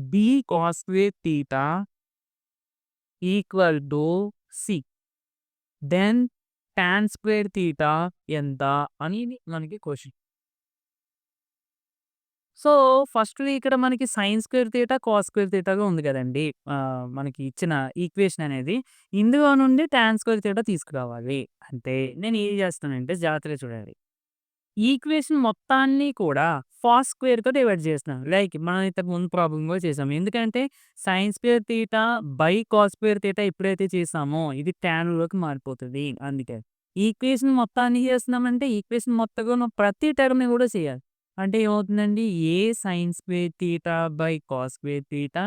B cos square theta equal to C. Then tan square theta ఎంత అనేది మనకి క్వెషన్. సో, ఫస్ట్‌ది ఇక్కడ మనకి sine square theta, cos square థీటాగా ఉంది కదండీ! మనకి ఇచ్చిన ఈక్వేషన్ అనేది. ఇందులో నుండి టాన్ స్క్వేర్ థీటా తీసుకురావాలి. అంటే నేను ఏం చేస్తానంటే జాగ్రత్తగా చూడండి. ఈక్వేషన్ మొత్తాన్ని కూడా కాస్ స్క్వేర్‌తో డివైడ్ చేస్తున్నాను. లైక్ మనం ఇంతకు ముందు ప్రాబ్లమ్‌లో చేసాం. ఎందుకంటే sign square theta by cos square theta ఎప్పుడైతే చేసామో ఇది టాన్‌లోకి మారిపోతది. అందుకే. ఈక్వేషన్ మొత్తాన్ని చేస్తున్నామంటే ఈక్వేషన్ మొత్తంలో ఉన్న ప్రతి టర్మ్‌ని కూడా చేయాలి. అంటే ఏమవుతుందండి? A sine square theta by cos square theta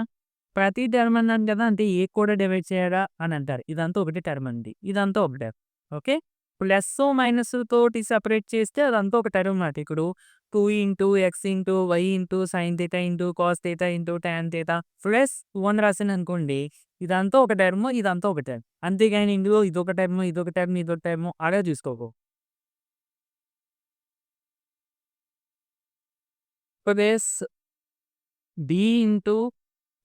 ప్రతి టర్మ్ అన్నాను కదా! అంటే ఏ కూడా డివైడ్ చేయరా అని అంటారు. ఇదంతా ఒకటే టర్మ్ అండి. ఇదంతా ఒక టర్మ్. ఓకే. ప్లస్సు, మైనస్సు తోటి సెపరేట్ చేస్తే అదంతా ఒక టర్మ్ మాట. ఇప్పుడు 2 into X into Y into sine theta into cos theta into tan theta plus 1 రాసాననుకోండి. ఇదంతా ఒక టర్మ్, ఇదంతా ఒక టర్మ్. అంతేగాని ఇందులో ఇదొక టర్మ్, ఇదొక టర్మ్, ఇదొక టర్మ్ అలా చూసుకోకు. Plus B into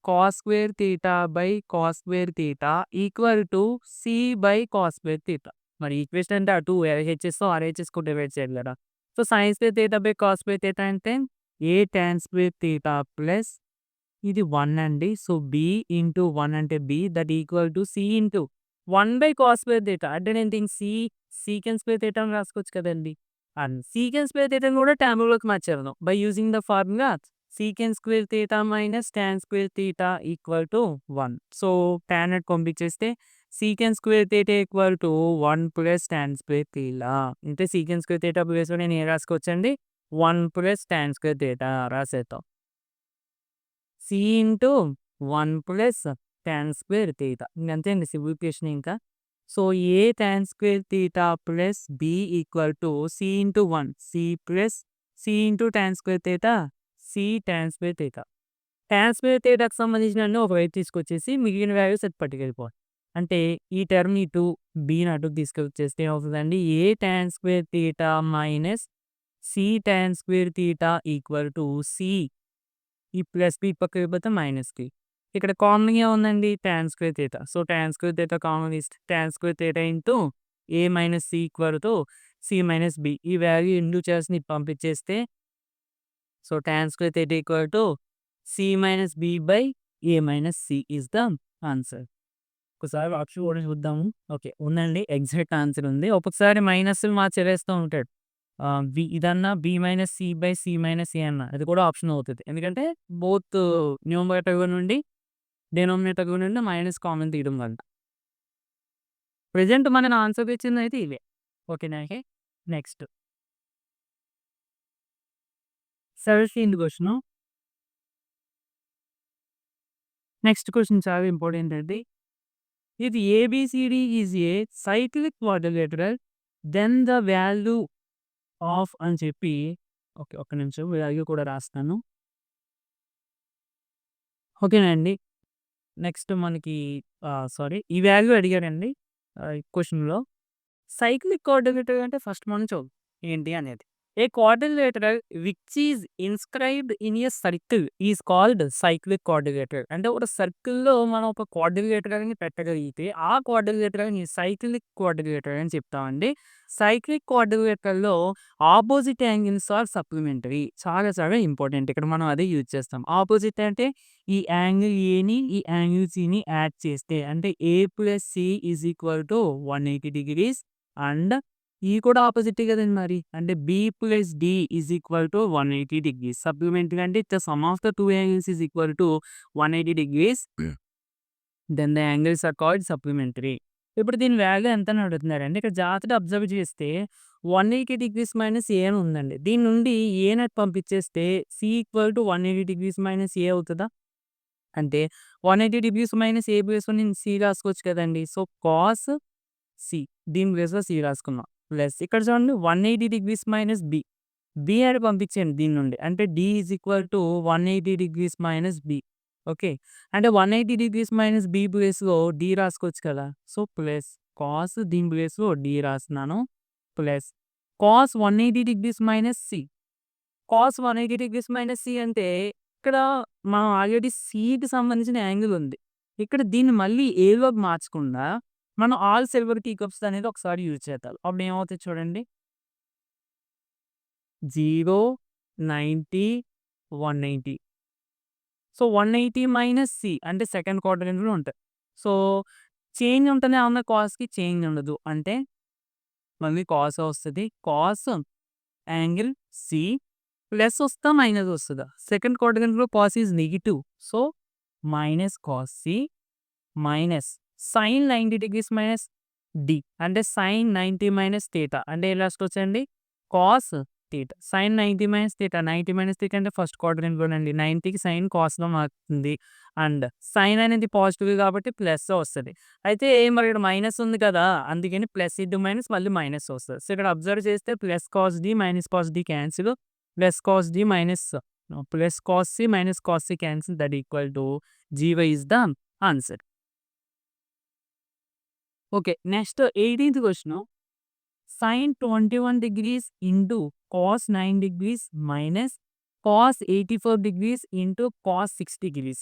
cos square theta by cos square theta equal to C by cos square theta. మరి ఈక్వేషన్ అంటే అటు ఎల్హెచ్ఎస్ ఆర్హెచ్ఎస్ డివైడ్ చేయాలి కదా. So sine square theta by cos square theta అంటే A tan square theta plus ఇది 1 అండి. So B into 1 అంటే B that equal to C into 1 by cos square theta అంటే నేను దీనికి సీకెన్ స్క్వేర్ థీటా అని రాసుకోవచ్చు కదండి. అండ్ సీకెన్ స్క్వేర్ థీటాని కూడా టాన్లోకి మార్చాను by using the formula secant square theta minus tan square theta equal to 1. So tan అట్ పంపించేస్తే secant square theta equal to 1 plus tan square theta. అంటే సీకెన్ స్క్వేర్ థీటా ప్లేస్లో నేను ఏం రాసుకోవచ్చండి 1 ప్లస్ టాన్ స్క్వేర్ థీటా రాసేద్దాం. C into 1 plus tan square theta ఇంకంతే అండి సింప్లిఫికేషన్ ఇంకా. So A tan square theta plus B equal to C into 1 C plus C into tan square theta C tan square theta. Tan square థీటాకి సంబంధించిన అన్ని ఒక వైపు తీసుకొచ్చేసి మిగిలిన వాల్యూస్ అది పట్టుకెళ్ళిపోవాలి. అంటే ఈ టర్మ్ ఇటు బీని అటుకు తీసుకొచ్చేస్తే ఏమవుతుందండి A tan square theta minus C tan square theta equal to C. ఈ ప్లస్ బి పక్కకి వెళ్ళిపోతే మైనస్కి. ఇక్కడ కామన్గా ఉందండి tan square theta. So tan square theta common ఇస్తే tan square theta into A minus C equal to C minus B. ఈ value into చేసి పంపించేస్తే so tan square theta equal to C minus B by A minus C is the answer. ఒకసారి option కూడా చూద్దాము. Okay ఉందండి exact answer ఉంది. ఒక్కొక్కసారి minus మార్చేస్తూ ఉంటాడు. బి ఇదన్నా B minus C by C minus A అన్న అది కూడా ఆప్షన్ అవుతుంది. ఎందుకంటే బోత్ న్యూమరేటర్ నుండి డినామినేటర్ నుండి మైనస్ కామన్ తీయడం వల్ల. ప్రెజెంట్ మన ఆన్సర్ ఇచ్చింది అయితే ఇవే. ఓకేనా. Next 17th question. Next question చాలా ఇంపార్టెంట్ అండి. If ABCD is a cyclic quadrilateral, then the value of అని చెప్పి ఓకే ఒక్క నిమిషం వాల్యూ కూడా రాస్తాను. ఓకేనండి. నెక్స్ట్ మనకి సారీ ఈ వాల్యూ అడిగారండి క్వశ్చన్లో. సైక్లిక్ క్వాడ్రిలేటరల్ అంటే ఫస్ట్ మనం చూద్దాం ఏంటి అనేది. A quadrilateral which is inscribed in a circle is called cyclic quadrilateral. అంటే ఒక సర్కిల్లో మనం ఒక క్వాడ్రిలేటరల్ని పెట్టగలిగితే ఆ క్వాడ్రిలేటరల్ని సైక్లిక్ క్వాడ్రిలేటరల్ అని చెప్తామండి. సైక్లిక్ క్వాడ్రిలేటరల్లో ఆపోజిట్ యాంగిల్స్ ఆర్ సప్లిమెంటరీ. చాలా చాలా ఇంపార్టెంట్. ఇక్కడ మనం అదే యూజ్ చేస్తాం. ఆపోజిట్ అంటే ఈ యాంగిల్ ఏని ఈ యాంగిల్ సిని యాడ్ చేస్తే అంటే A plus C is equal to 180 degrees and ఈ కూడా ఆపోజిట్ కదండి మరి. అంటే B plus D is equal to 180 degrees. Supplementary అంటే the sum of the two angles is equal to 180 degrees. Then the angles are called supplementary. ఇప్పుడు దీని value ఎంత అని అడుగుతున్నారండి. ఇక్కడ జాగ్రత్తగా అబ్జర్వ్ చేస్తే 180 degrees మైనస్ ఏ అని ఉందండి. దీని నుండి ఏ నట్ పంపించేస్తే C equal to 180 degrees minus A అవుతుందా. అంటే 180 degrees మైనస్ ఏ ప్లేస్లో నేను సి రాసుకోవచ్చు కదండి. సో కాస్ సి దీని ప్లేస్లో సి రాసుకున్నాం. ప్లస్ ఇక్కడ చూడండి 180 degrees మైనస్ బి. బి అని పంపించండి దీని నుండి. అంటే D is equal to 180 degrees minus B. Okay అంటే 180 degrees మైనస్ బి ప్లేస్లో డి రాసుకోవచ్చు కదా. సో ప్లస్ కాస్ దీని ప్లేస్లో డి రాస్తున్నాను. Plus cos 180 degrees minus C. Cos 180 degrees minus C అంటే ఇక్కడ మనం ఆల్రెడీ సికి సంబంధించిన యాంగిల్ ఉంది. ఇక్కడ దీన్ని మళ్ళీ ఏలోకి మార్చకుండా మనం ఆల్ సిల్వర్ టీ కప్స్ అనేది ఒకసారి యూజ్ చేద్దాం. అప్పుడు ఏమవుతుంది చూడండి 0, 90, 180. సో 180 మైనస్ సి అంటే సెకండ్ క్వాడ్రంట్లో ఉంటాయి. సో చేంజ్ ఉంటుంది ఏమన్నా కాస్కి చేంజ్ ఉండదు. అంటే మళ్ళీ కాస్ వస్తుంది. కాస్ యాంగిల్ సి ప్లస్ వస్తా మైనస్ వస్తుందా. సెకండ్ క్వాడ్రంట్లో cos is negative. So minus cos C minus sine 90 degrees minus D అంటే సైన్ 90 మైనస్ థీటా అంటే ఎలా వచ్చండి cos theta. Sine 90 minus theta 90 minus theta అంటే ఫస్ట్ క్వాడ్రంట్లోనండి. 90కి సైన్ కాస్లో మారుతుంది. అండ్ సైన్ అనేది పాజిటివ్ కాబట్టి ప్లస్ వస్తుంది. అయితే మరి ఇక్కడ మైనస్ ఉంది కదా అందుకని ప్లస్ ఇంటూ మైనస్ మళ్ళీ మైనస్ వస్తుంది. సో ఇక్కడ అబ్జర్వ్ చేస్తే plus cos D minus cos D cancel. Plus cos D minus plus cos C minus cos C cancel that equal to 0 is the answer. Okay next 18th question. Sine 21 degrees into cos 9 degrees minus cos 84 degrees into cos 6 degrees.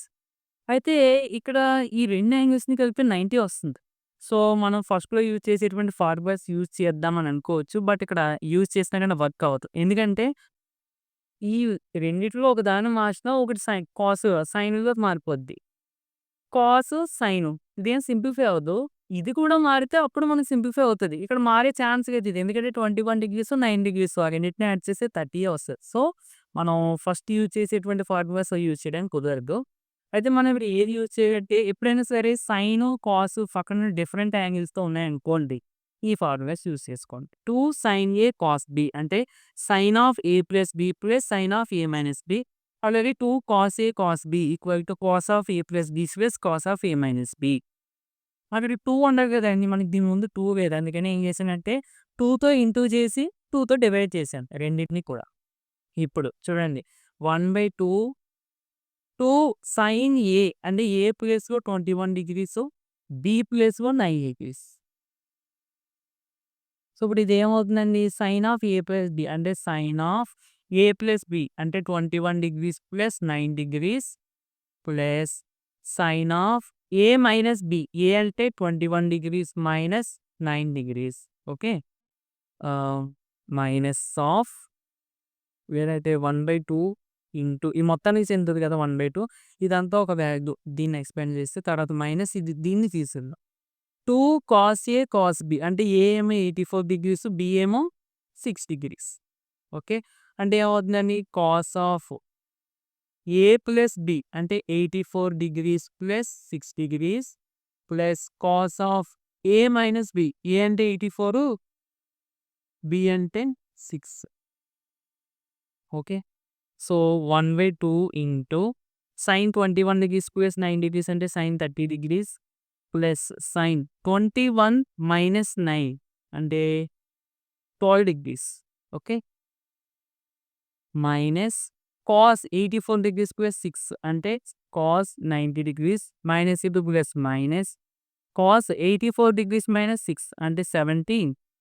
అయితే ఇక్కడ ఈ 2 యాంగిల్స్‌ని కలిపి 90 వస్తుంది. So, మనం ఫస్ట్‌లో use చేసేటువంటి formulas use చేద్దామని అనుకోవచ్చు. బట్ ఇక్కడ యూజ్ చేసినా గాని వర్క్ అవ్వదు. ఎందుకంటే ఈ రెండిట్లో ఒక దాన్ని మార్చినా ఒకటి సైన్‌లోకి మారిపోద్ది. సైను ఇదేం సింప్లిఫై అవ్వదు. ఇది కూడా మారితే అప్పుడు మనకు సింప్లిఫై అవుతది. ఇక్కడ మారే ఛాన్స్ లేదు ఇది. ఎందుకంటే 21 డిగ్రీస్, 9 డిగ్రీస్ ఆ రెండిటిని యాడ్ చేస్తే 30 వస్తది. సో, మనం ఫస్ట్ యూజ్ చేసేటువంటి ఫార్ములాస్ యూజ్ చేయడానికి కుదరదు. అయితే మనం ఇప్పుడు ఏది యూజ్ చేయాలంటే ఎప్పుడైనా సరే సైను, కాసు పక్కన డిఫరెంట్ యాంగిల్స్‌తో ఉన్నాయనుకోండి. ఈ ఫార్ములాస్ యూజ్ చేసుకోండి. 2 సైన్ ఏ కాస్ బి అంటే sine of A plus B plus sine of A minus B. అలాగే 2 cos A cos B equal to cos of A plus B plus cos of A minus B. అక్కడ 2 ఉండదు కదండీ! మనకి దీని ముందు 2 లేదు. అందుకని ఏం చేశానంటే 2తో ఇంటూ చేసి 2తో డివైడ్ చేశాను రెండిటిని కూడా. ఇప్పుడు చూడండి 1/2 2 సైన్ ఏ అంటే ఏ ప్లేస్‌లో 21 డిగ్రీసు, బి ప్లేస్‌లో 9 డిగ్రీస్. సో, ఇప్పుడు ఇదేమవుతుందండి sine of A plus B అంటే sine of A plus B అంటే 21 degrees plus 9 degrees plus sine of A minus B. A అంటే 21 degrees minus 9 degrees. Okay. Minus of ఏదైతే 1/2 into ఈ మొత్తానికి చెందుతుంది కదా 1/2 ఇదంతా ఒక వాల్యూ. దీన్ని ఎక్స్పాండ్ చేస్తే తర్వాత మైనస్ ఇది దీన్ని తీసేద్దాం. 2 కాస్ ఏ కాస్ బి అంటే ఏ ఏమో 84 డిగ్రీస్, బి ఏమో 6 డిగ్రీస్. ఓకే. అంటే ఏమవుతుందండి cos of A plus B అంటే 84 degrees plus 6 degrees plus cos of A minus B. A అంటే 84, బి అంటే 6. Okay. So, 1/2 into sine 21 degrees plus 9 degrees అంటే sine 30 degrees plus sine 21 minus 9 అంటే 12 degrees. Okay. Minus cos 84 degrees plus 6 అంటే cos 90 degrees minus into plus minus cos 84 degrees minus 6 అంటే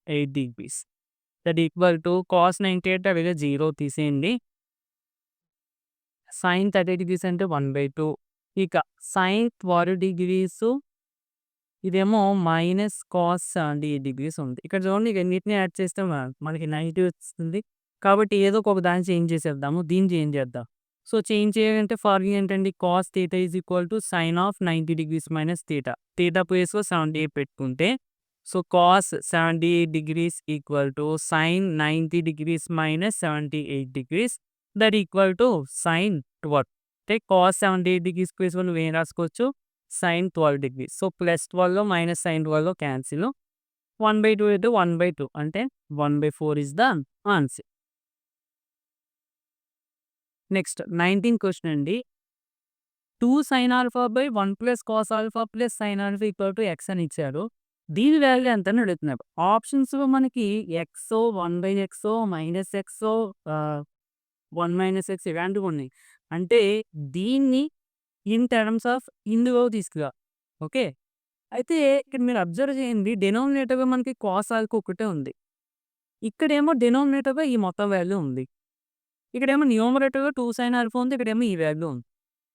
8 degrees. That equal to cos 98 అలాగే 0 తీసేయండి. Sign 30 degrees అంటే 1/2 ఇక sign 12 degrees ఇదేమో minus cos 78 degrees ఉంది. ఇక్కడ చూడండి రెండిటిని యాడ్ చేస్తే మనకి 90 వస్తుంది. కాబట్టి ఏదో ఒక దాన్ని చేంజ్ చేసేద్దాము. దీన్ని చేంజ్ చేద్దాం. సో, చేంజ్ చేయాలంటే ఫార్ములా ఏంటండి cos theta is equal to sign of 90 degrees minus theta. Theta ప్లేస్‌లో 78 పెట్టుకుంటే so, cos 78 degrees equal to sine 90 degrees minus 78 degrees that equal to sine 12. అంటే కాస్ 78 డిగ్రీస్ ప్లేస్‌లో నువ్వేం రాసుకోవచ్చు sine 12 degrees. So, plus 12 minus sine 12 cancel. 1/2 into 1/2 అంటే 1/4 is the answer. Next 19th question అండి. 2 sine alpha by 1 plus cos alpha plus sine alpha equal to X అని ఇచ్చారు. దీని value ఎంత అని అడుగుతున్నారు. ఆప్షన్స్‌లో మనకి ఎక్సో, 1/ఎక్సో, మైనస్ ఎక్సో, 1 మైనస్ ఎక్స్ ఇలాంటివి ఉన్నాయి. అంటే దీన్ని ఇన్ టర్మ్స్ ఆఫ్ ఇందులో తీసుకురా. ఓకే. అయితే ఇక్కడ మీరు అబ్జర్వ్ చేయండి డినామినేటర్‌గా మనకి కాస్ ఆల్ఫా ఒక్కటే ఉంది. ఇక్కడేమో డినామినేటర్‌గా ఈ మొత్తం వాల్యూ ఉంది. ఇక్కడేమో న్యూమరేటర్‌గా 2 సైన్ ఆల్ఫా ఉంది. ఇక్కడేమో ఈ వాల్యూ ఉంది.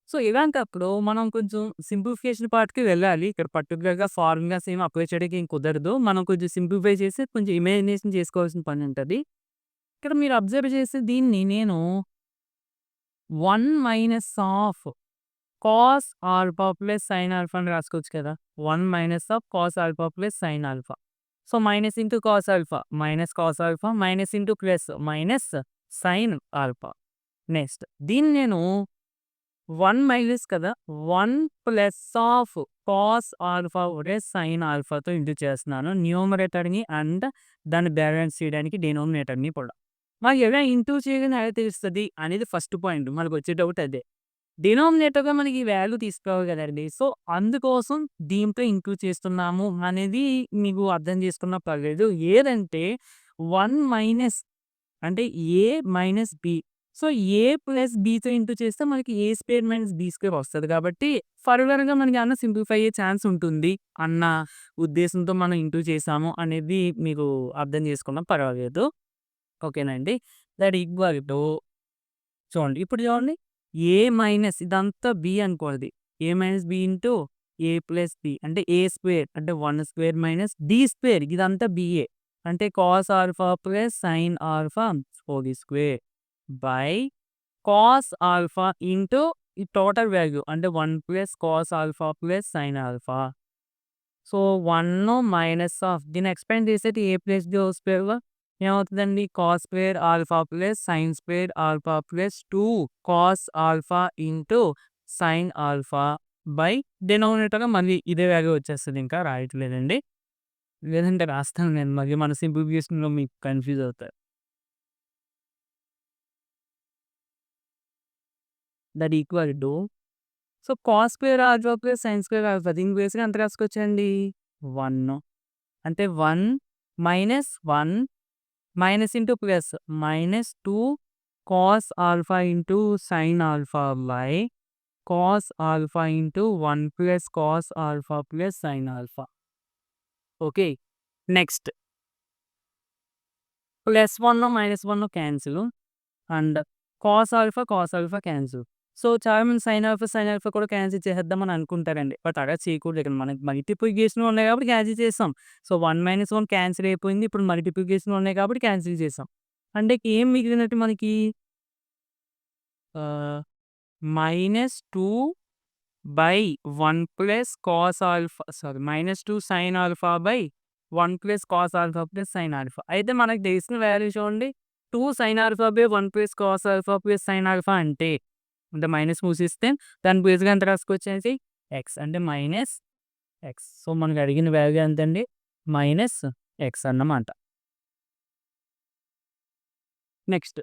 సో, ఇలాంటప్పుడు మనం కొంచెం సింప్లిఫికేషన్ పార్ట్‌కి వెళ్ళాలి. ఇక్కడ పర్టిక్యులర్‌గా ఫార్ములాస్ ఏమి అప్లై చేయడానికి ఏం కుదరదు. మనం కొంచెం సింప్లిఫై చేసి కొంచెం ఇమాజినేషన్ చేసుకోవాల్సిన పని ఉంటది. ఇక్కడ మీరు అబ్జర్వ్ చేస్తే దీన్ని నేను 1 minus of cos alpha plus sine alpha అని రాసుకోవచ్చు కదా! 1 minus of cos alpha plus sine alpha. So, minus into cos alpha minus cos alpha minus into plus minus sine alpha. Next దీన్ని నేను 1 మైనస్ కదా! 1 plus of cos alpha plus sine ఆల్ఫాతో into చేస్తున్నాను. న్యూమరేటర్‌ని and దాన్ని balance చేయడానికి డినామినేటర్‌ని కూడా. మరి ఎలా ఇంటూ చేయగానే ఎలా తెలుస్తది అనేది ఫస్ట్ పాయింట్. మనకొచ్చే డౌట్ అదే. డినామినేటర్‌గా మనకి ఈ వాల్యూ తీసుకురావాలి కదండీ! సో, అందుకోసం దీంతో ఇంటూ చేస్తున్నాము అనేది మీకు అర్థం చేసుకున్నా పర్లేదు. ఏదంటే 1 మైనస్ అంటే A minus B. So, A plus బితో into చేస్తే మనకి ఏ స్క్వేర్ మైనస్ బి స్క్వేర్ వస్తది కాబట్టి ఫర్దర్‌గా మనకి ఏమన్నా సింప్లిఫై అయ్యే ఛాన్స్ ఉంటుంది అన్న ఉద్దేశంతో మనం ఇంటూ చేసాము అనేది మీరు అర్థం చేసుకున్నా పర్వాలేదు. ఓకేనా అండి. దట్ ఈక్వల్ టు చూడండి. ఇప్పుడు చూడండి ఏ మైనస్ ఇదంతా బి అనుకోండి. ఏ minus B into A plus B అంటే ఏ స్క్వేర్ అంటే 1 స్క్వేర్ మైనస్ డి స్క్వేర్ ఇదంతా బిఏ అంటే cos alpha plus sine alpha whole square by cos alpha into ఈ టోటల్ వాల్యూ అంటే 1 plus cos alpha plus sine alpha. So 1 minus of దీన్ని expand చేసేది ఏ plus B whole స్క్వేర్‌గా ఏమవుతుందండి? Cos square alpha plus sine square alpha plus 2 cos alpha into sine alpha by డినామినేటర్‌లో మళ్ళీ ఇదే value వచ్చేస్తది. ఇంకా రాయట్లేదండి. లేదంటే రాస్తాను నేను మళ్ళీ మన సింప్లిఫికేషన్‌లో మీకు కన్‌ఫ్యూజ్ అవుతారు. That equal to so cos square alpha plus sine square alpha దీని బేస్‌గా ఎంత రాసుకోవచ్చండి? 1 అంటే 1 minus 1 minus into plus minus 2 cos alpha into sine alpha by cos alpha into 1 plus cos alpha plus sine alpha. Okay. Next plus 1 minus 1 cancel and cos alpha cancel. So చాలామంది sign alpha కూడా cancel చేసేద్దామని అనుకుంటారండి. But అలా చేయకూడదు. ఇక్కడ మనకి multiplication ఉన్నాయి కాబట్టి క్యాన్సిల్ చేసాం. సో 1 - 1 క్యాన్సిల్ అయిపోయింది. ఇప్పుడు మల్టిప్లికేషన్ ఉన్నాయి కాబట్టి క్యాన్సిల్ చేసాం. అంటే ఏం మిగిలినట్టు మనకి -2 by 1 plus cos alpha sorry -2 sine alpha by 1 plus cos alpha plus sine alpha. అయితే మనకు తెలిసిన వాల్యూ చూడండి 2 sine alpha by 1 plus cos alpha plus sine alpha అంటే మైనస్ మూసిస్తే దాని బేస్‌గా ఎంత రాసుకోవచ్చండి? ఎక్స్ అంటే మైనస్ ఎక్స్. సో మనకు అడిగిన వాల్యూ ఎంతండి? మైనస్ ఎక్స్ అన్నమాట. Next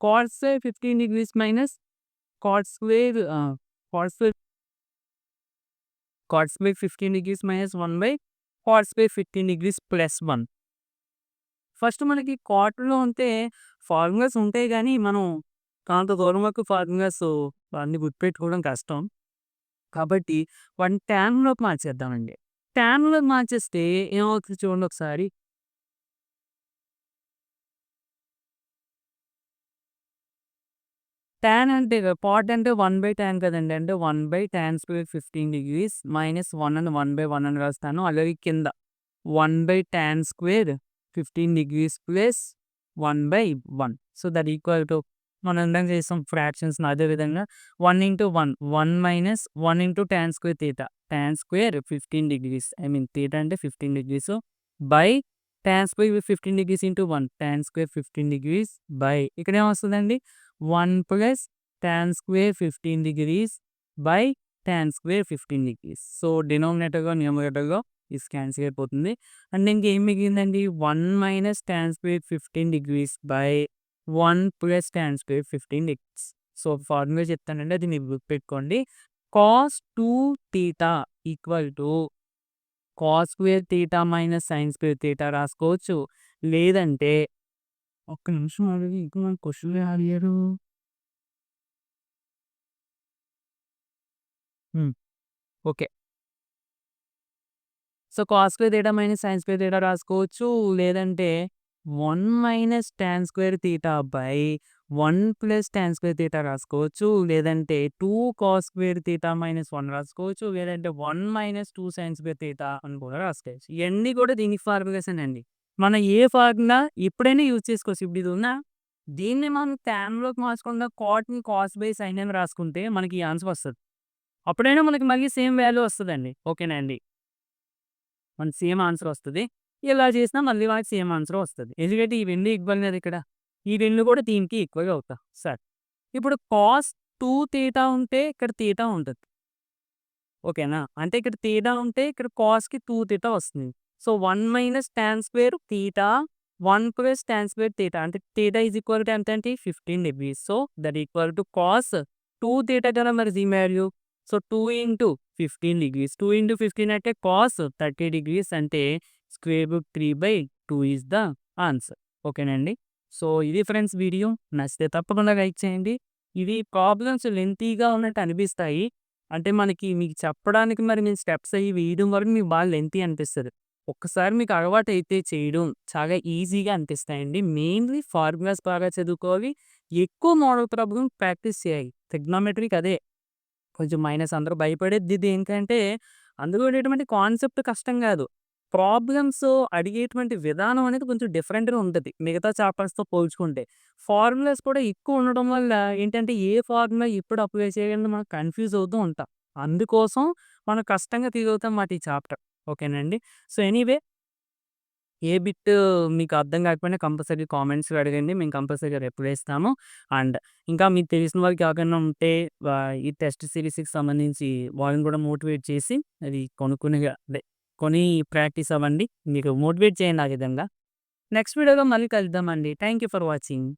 cot square 15 degrees minus cot square cot square cot square 15 degrees minus 1 by cot square 15 degrees plus 1. First మనకి కాట్‌లో ఉంటే ఫార్ములాస్ ఉంటాయి గానీ, మనం అంత దూరం వరకు ఫార్ములాస్ అన్నీ గుర్తుపెట్టుకోవడం కష్టం. కాబట్టి వాటిని టాన్‌లోకి మార్చేద్దామండి. టాన్‌లోకి మార్చేస్తే ఏమవుతుంది చూడండి ఒకసారి. టాన్ అంటే పాట్ అంటే 1/tan కదండీ. అంటే 1/tan స్క్వేర్ 15 డిగ్రీస్ మైనస్ 1 అని 1/1 అని రాస్తాను. అలాగే కింద 1/tan square 15 degrees plus 1/1. So that equal to మనం ఇందాక చేసాం ఫ్రాక్షన్స్‌ని అదే విధంగా 1 into 1 1 minus 1 into tan square theta. tan square 15 degrees I mean theta అంటే 15 degrees by tan square 15 degrees into 1 tan square 15 degrees by ఇక్కడ ఏమొస్తదండి 1 plus tan square 15 degrees by tan square 15 degrees. So డినామినేటర్‌గా న్యూమరేటర్‌గా ఇది cancel అయిపోతుంది. And ఇంకేం మిగిలిందండి 1 minus tan square 15 degrees by 1 plus tan square 15 degrees. So formula చెప్తానండి అది మీరు గుర్తుపెట్టుకోండి. Cos 2 theta equal to cos square theta minus sine square theta రాసుకోవచ్చు. లేదంటే ఒక్క నిమిషం ఆగండి. ఇంకా మన క్వెషన్‌లో అడిగారు. Okay. So cos square theta minus sine square theta రాసుకోవచ్చు. లేదంటే 1 minus tan square theta by 1 plus tan square theta రాసుకోవచ్చు. లేదంటే 2 కాస్ స్క్వేర్ థీటా మైనస్ 1 రాసుకోవచ్చు. లేదంటే 1 మైనస్ 2 సైన్ స్క్వేర్ థీటా అని కూడా రాసుకోవచ్చు. ఇయన్నీ కూడా దీనికి ఫార్ములాసేనండి. మనం ఏ ఫార్ములా ఎప్పుడైనా యూజ్ చేసుకోవచ్చు. ఇప్పుడు ఇది ఉందా? దీన్ని మనం టాన్‌లోకి మార్చకుండా కాట్‌ని కాస్ బై సైన్ అని రాసుకుంటే మనకి ఈ ఆన్సర్ వస్తది. అప్పుడైనా మనకి మళ్ళీ సేమ్ వాల్యూ వస్తదండి. ఓకేనా అండి? మనకి సేమ్ ఆన్సర్ వస్తది. ఇలా చేసినా మళ్ళీ మనకి సేమ్ ఆన్సర్ వస్తది. ఎందుకంటే ఈ 2 ఈక్వల్ కదా ఇక్కడ. ఈ 2 కూడా దీనికి ఈక్వల్ అవుతా. సరే. ఇప్పుడు కాస్ 2 థీటా ఉంటే ఇక్కడ థీటా ఉంటది. ఓకేనా? అంటే ఇక్కడ థీటా ఉంటే ఇక్కడ కాస్‌కి 2 థీటా వస్తుంది. So 1 minus tan square theta 1 plus tan square theta అంటే థీటా ఈజ్ ఈక్వల్ టు ఎంతండి 15 degrees. So that equal to cos 2 theta కదా మరి దీని value. So 2 into 15 degrees. 2 into 15 అంటే కాస్ 30 డిగ్రీస్ అంటే square root 3/2 is the answer. ఓకేనండి. So ఇది friends video. నచ్చితే తప్పకుండా లైక్ చేయండి. ఇవి ప్రాబ్లమ్స్ లెంతీగా ఉన్నట్టు అనిపిస్తాయి. అంటే మనకి మీకు చెప్పడానికి మరి నేను స్టెప్స్ అయ్యి వేయడం వరకు మీకు బాగా లెంతీ అనిపిస్తది. ఒక్కసారి మీకు అలవాటైతే చేయడం చాలా ఈజీగా అనిపిస్తాయండి. మెయిన్‌లీ ఫార్ములాస్ బాగా చదువుకోవాలి. ఎక్కువ మోడల్ ప్రాబ్లమ్ ప్రాక్టీస్ చేయాలి. ట్రిగ్నోమెట్రీకి అదే. కొంచెం మైనస్ అందరూ భయపడేది దేనికంటే, అందులో ఉండేటువంటి కాన్సెప్ట్ కష్టం గాదు. ప్రాబ్లమ్స్ అడిగేటువంటి విధానం అనేది కొంచెం డిఫరెంట్‌గా ఉంటది. మిగతా చాప్టర్స్‌తో పోల్చుకుంటే. ఫార్ములాస్ కూడా ఎక్కువ ఉండడం వల్ల ఏంటంటే, ఏ ఫార్ములా ఎప్పుడు అప్లై చేయాలని మనం కన్‌ఫ్యూజ్ అవుతూ ఉంటాం. అందుకోసం మనం కష్టంగా ఫీల్ అవుతాం మాట ఈ చాప్టర్. ఓకేనండి. సో, ఎనీవే ఏ బిట్ మీకు అర్థం కాకపోయినా కంపల్సరీ కామెంట్స్‌లో అడగండి. మేము కంపల్సరీగా రిప్లై ఇస్తాము. అండ్ ఇంకా మీకు తెలిసిన వాళ్ళకి ఎవరికైనా ఉంటే ఈ టెస్ట్ సీరీస్‌కి సంబంధించి వాళ్ళని కూడా మోటివేట్ చేసి అది అదే కొని ప్రాక్టీస్ అవ్వండి. మీకు మోటివేట్ చేయండి ఆ విధంగా. నెక్స్ట్ వీడియోలో మళ్ళీ కలుద్దామండి. Thank you for watching.